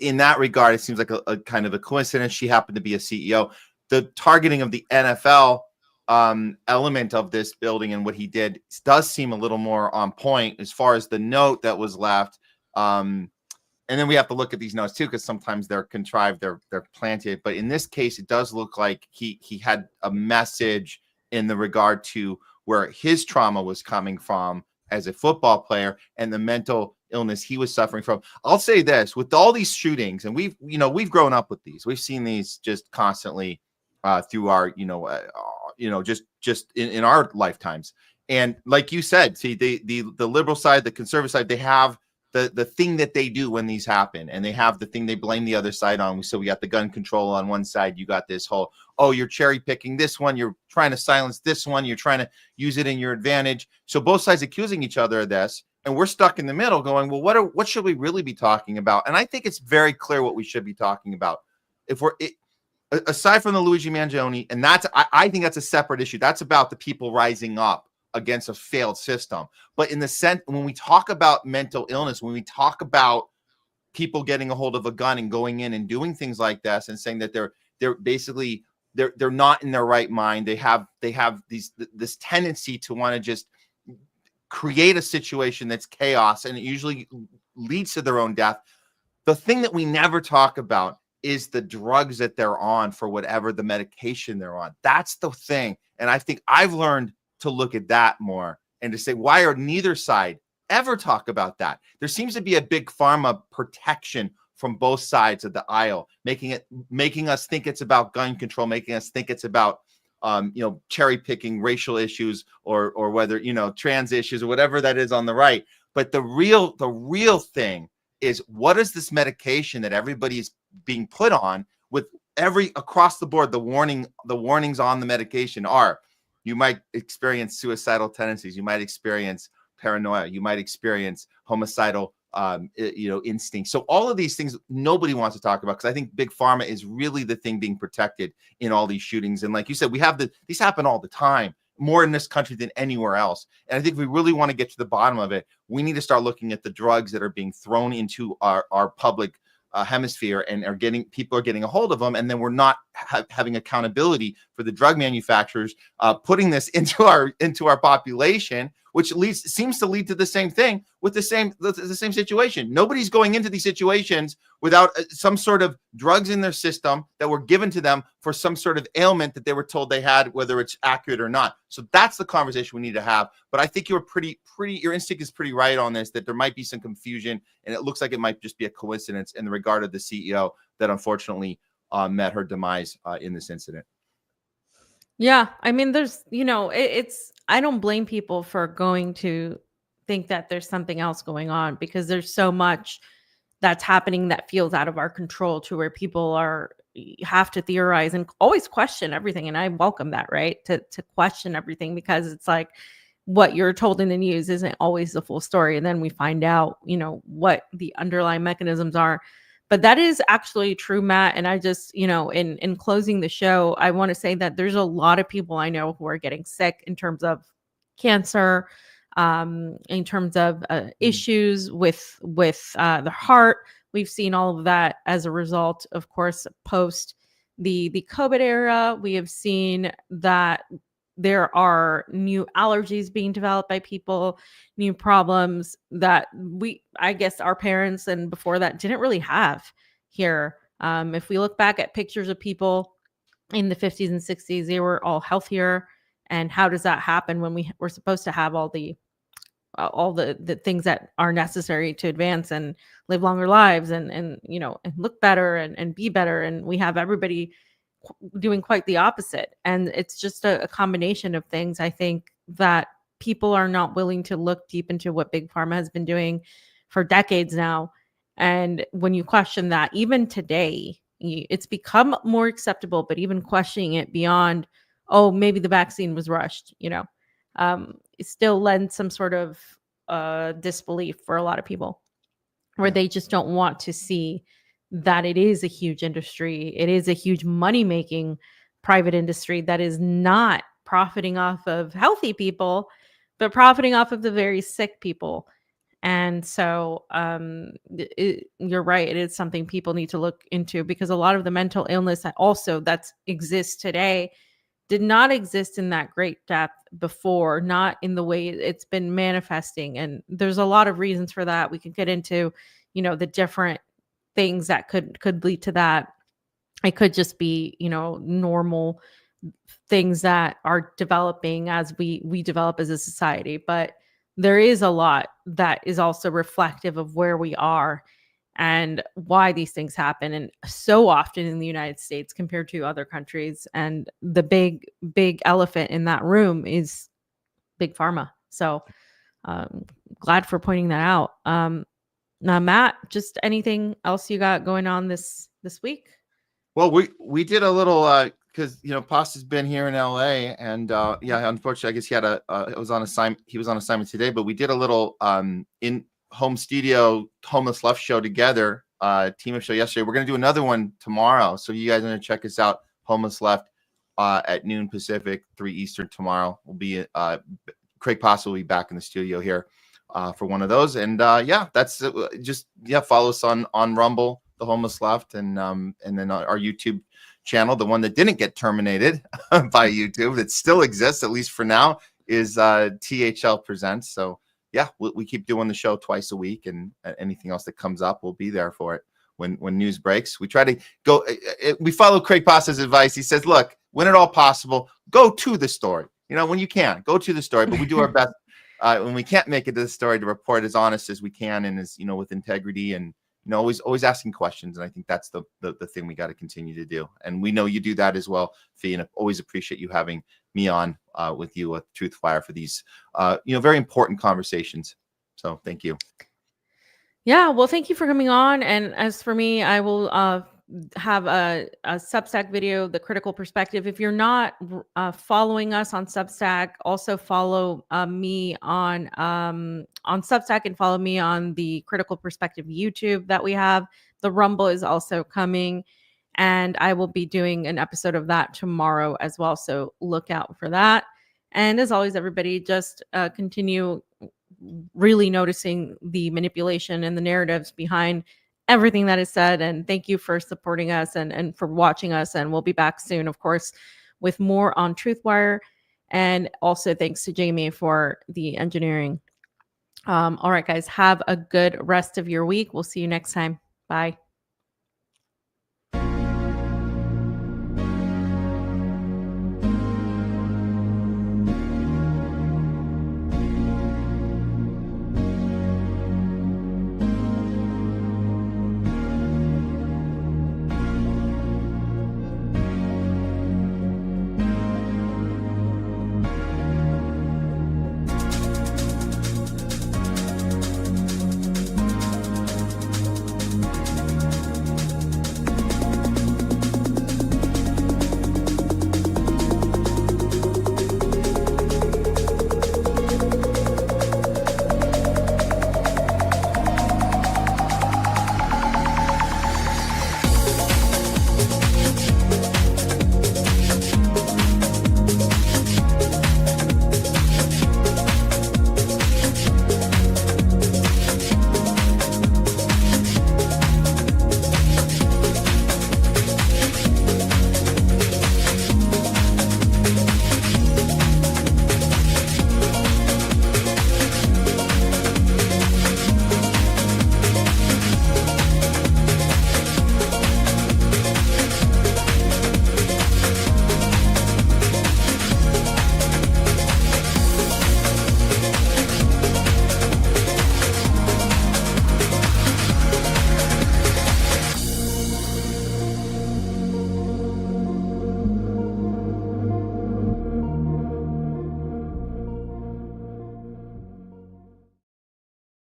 in that regard, it seems like a kind of a coincidence. She happened to be a CEO. The targeting of the NFL element of this building and what he did does seem a little more on point as far as the note that was left. And then we have to look at these notes too, because sometimes they're contrived, they're planted. But in this case, it does look like he had a message in the regard to where his trauma was coming from as a football player and the mental illness he was suffering from. I'll say this, with all these shootings, and we've grown up with these, we've seen these just constantly through our just in our lifetimes. And like you said, see, the liberal side, the conservative side, they have the thing that they do when these happen, and they have the thing they blame the other side on. So we got the gun control on one side, you got this whole, oh, you're cherry picking this one, you're trying to silence this one, you're trying to use it in your advantage. So both sides accusing each other of this, and we're stuck in the middle going, well, what should we really be talking about? And I think it's very clear what we should be talking about. Aside from the Luigi Mangione, and I think that's a separate issue. That's about the people rising up against a failed system. But in the sense, when we talk about mental illness, when we talk about people getting a hold of a gun and going in and doing things like this and saying that they're basically they're not in their right mind, they have this tendency to want to just create a situation that's chaos, and it usually leads to their own death. The thing that we never talk about is the drugs that they're on for whatever the medication they're on. That's the thing. And I think I've learned to look at that more and to say, why are neither side ever talk about that? There seems to be a big pharma protection from both sides of the aisle, making us think it's about gun control, making us think it's about cherry picking racial issues or whether trans issues or whatever that is on the right. But the real thing is, what is this medication that everybody's being put on? With across the board, the warnings on the medication are: you might experience suicidal tendencies, you might experience paranoia, you might experience homicidal instincts. So all of these things nobody wants to talk about, because I think big pharma is really the thing being protected in all these shootings. And like you said, these happen all the time, more in this country than anywhere else. And I think if we really want to get to the bottom of it, we need to start looking at the drugs that are being thrown into our public hemisphere, and people are getting a hold of them, and then we're not having accountability for the drug manufacturers putting this into our population, which seems to lead to the same thing with the same situation. Nobody's going into these situations without some sort of drugs in their system that were given to them for some sort of ailment that they were told they had, whether it's accurate or not. So that's the conversation we need to have. But I think your instinct is pretty right on this, that there might be some confusion, and it looks like it might just be a coincidence in the regard of the CEO that unfortunately met her demise in this incident. Yeah, I mean, there's, I don't blame people for going to think that there's something else going on, because there's so much that's happening that feels out of our control, to where people have to theorize and always question everything. And I welcome that, right? To question everything, because it's like what you're told in the news isn't always the full story. And then we find out, what the underlying mechanisms are. But that is actually true, Matt. And I just, in closing the show, I want to say that there's a lot of people I know who are getting sick in terms of cancer, in terms of issues with the heart. We've seen all of that as a result, of course, post the COVID era. We have seen that there are new allergies being developed by people, new problems that I guess our parents and before that didn't really have here. If we look back at pictures of people in the 50s and 60s, they were all healthier. And how does that happen when we're supposed to have all the things that are necessary to advance and live longer lives and look better and be better? And we have everybody doing quite the opposite. And it's just a combination of things. I think that people are not willing to look deep into what big pharma has been doing for decades now. And when you question that, even today, it's become more acceptable, but even questioning it beyond, oh, maybe the vaccine was rushed, it still lends some sort of disbelief for a lot of people, where Yeah. they just don't want to see that it is a huge industry. It is a huge money making private industry that is not profiting off of healthy people, but profiting off of the very sick people. And so you're right. It is something people need to look into, because a lot of the mental illness that exists today did not exist in that great depth before, not in the way it's been manifesting. And there's a lot of reasons for that. We could get into, the different things that could lead to that. It could just be, normal things that are developing as we develop as a society. But there is a lot that is also reflective of where we are and why these things happen, and so often in the United States compared to other countries. And the big elephant in that room is big pharma. So glad for pointing that out. Now, Matt, just anything else you got going on this week? Well, we did a little because Pasta's been here in LA, and unfortunately, I guess he had he was on assignment today, but we did a little in home studio homeless left show together, team up show yesterday. We're gonna do another one tomorrow, so you guys are gonna check us out, homeless left, at noon Pacific, 3 Eastern tomorrow. We'll be Craig Pasta will be back in the studio here for one of those, and that's follow us on Rumble, the homeless left, and then our YouTube channel, the one that didn't get terminated by YouTube, that still exists, at least for now, is THL Presents. So we keep doing the show twice a week, and anything else that comes up, we'll be there for it when news breaks. We try to go, we follow Craig Pasta's advice. He says, look, when at all possible, go to the story. When you can, go to the story, but we do our best when we can't make it to the story to report as honest as we can, and as with integrity, and always asking questions. And I think that's the thing we got to continue to do. And we know you do that as well, Fee, and I always appreciate you having me on with you with TruthWire for these very important conversations. So thank you. Yeah, well, thank you for coming on. And as for me, I will have a Substack video, The Critical Perspective. If you're not following us on Substack, also follow me on Substack, and follow me on the Critical Perspective YouTube that we have. The Rumble is also coming, and I will be doing an episode of that tomorrow as well. So look out for that. And as always, everybody, just continue really noticing the manipulation and the narratives behind everything that is said. And thank you for supporting us and for watching us. And we'll be back soon, of course, with more on TruthWire. And also thanks to Jayme for the engineering. All right, guys, have a good rest of your week. We'll see you next time. Bye.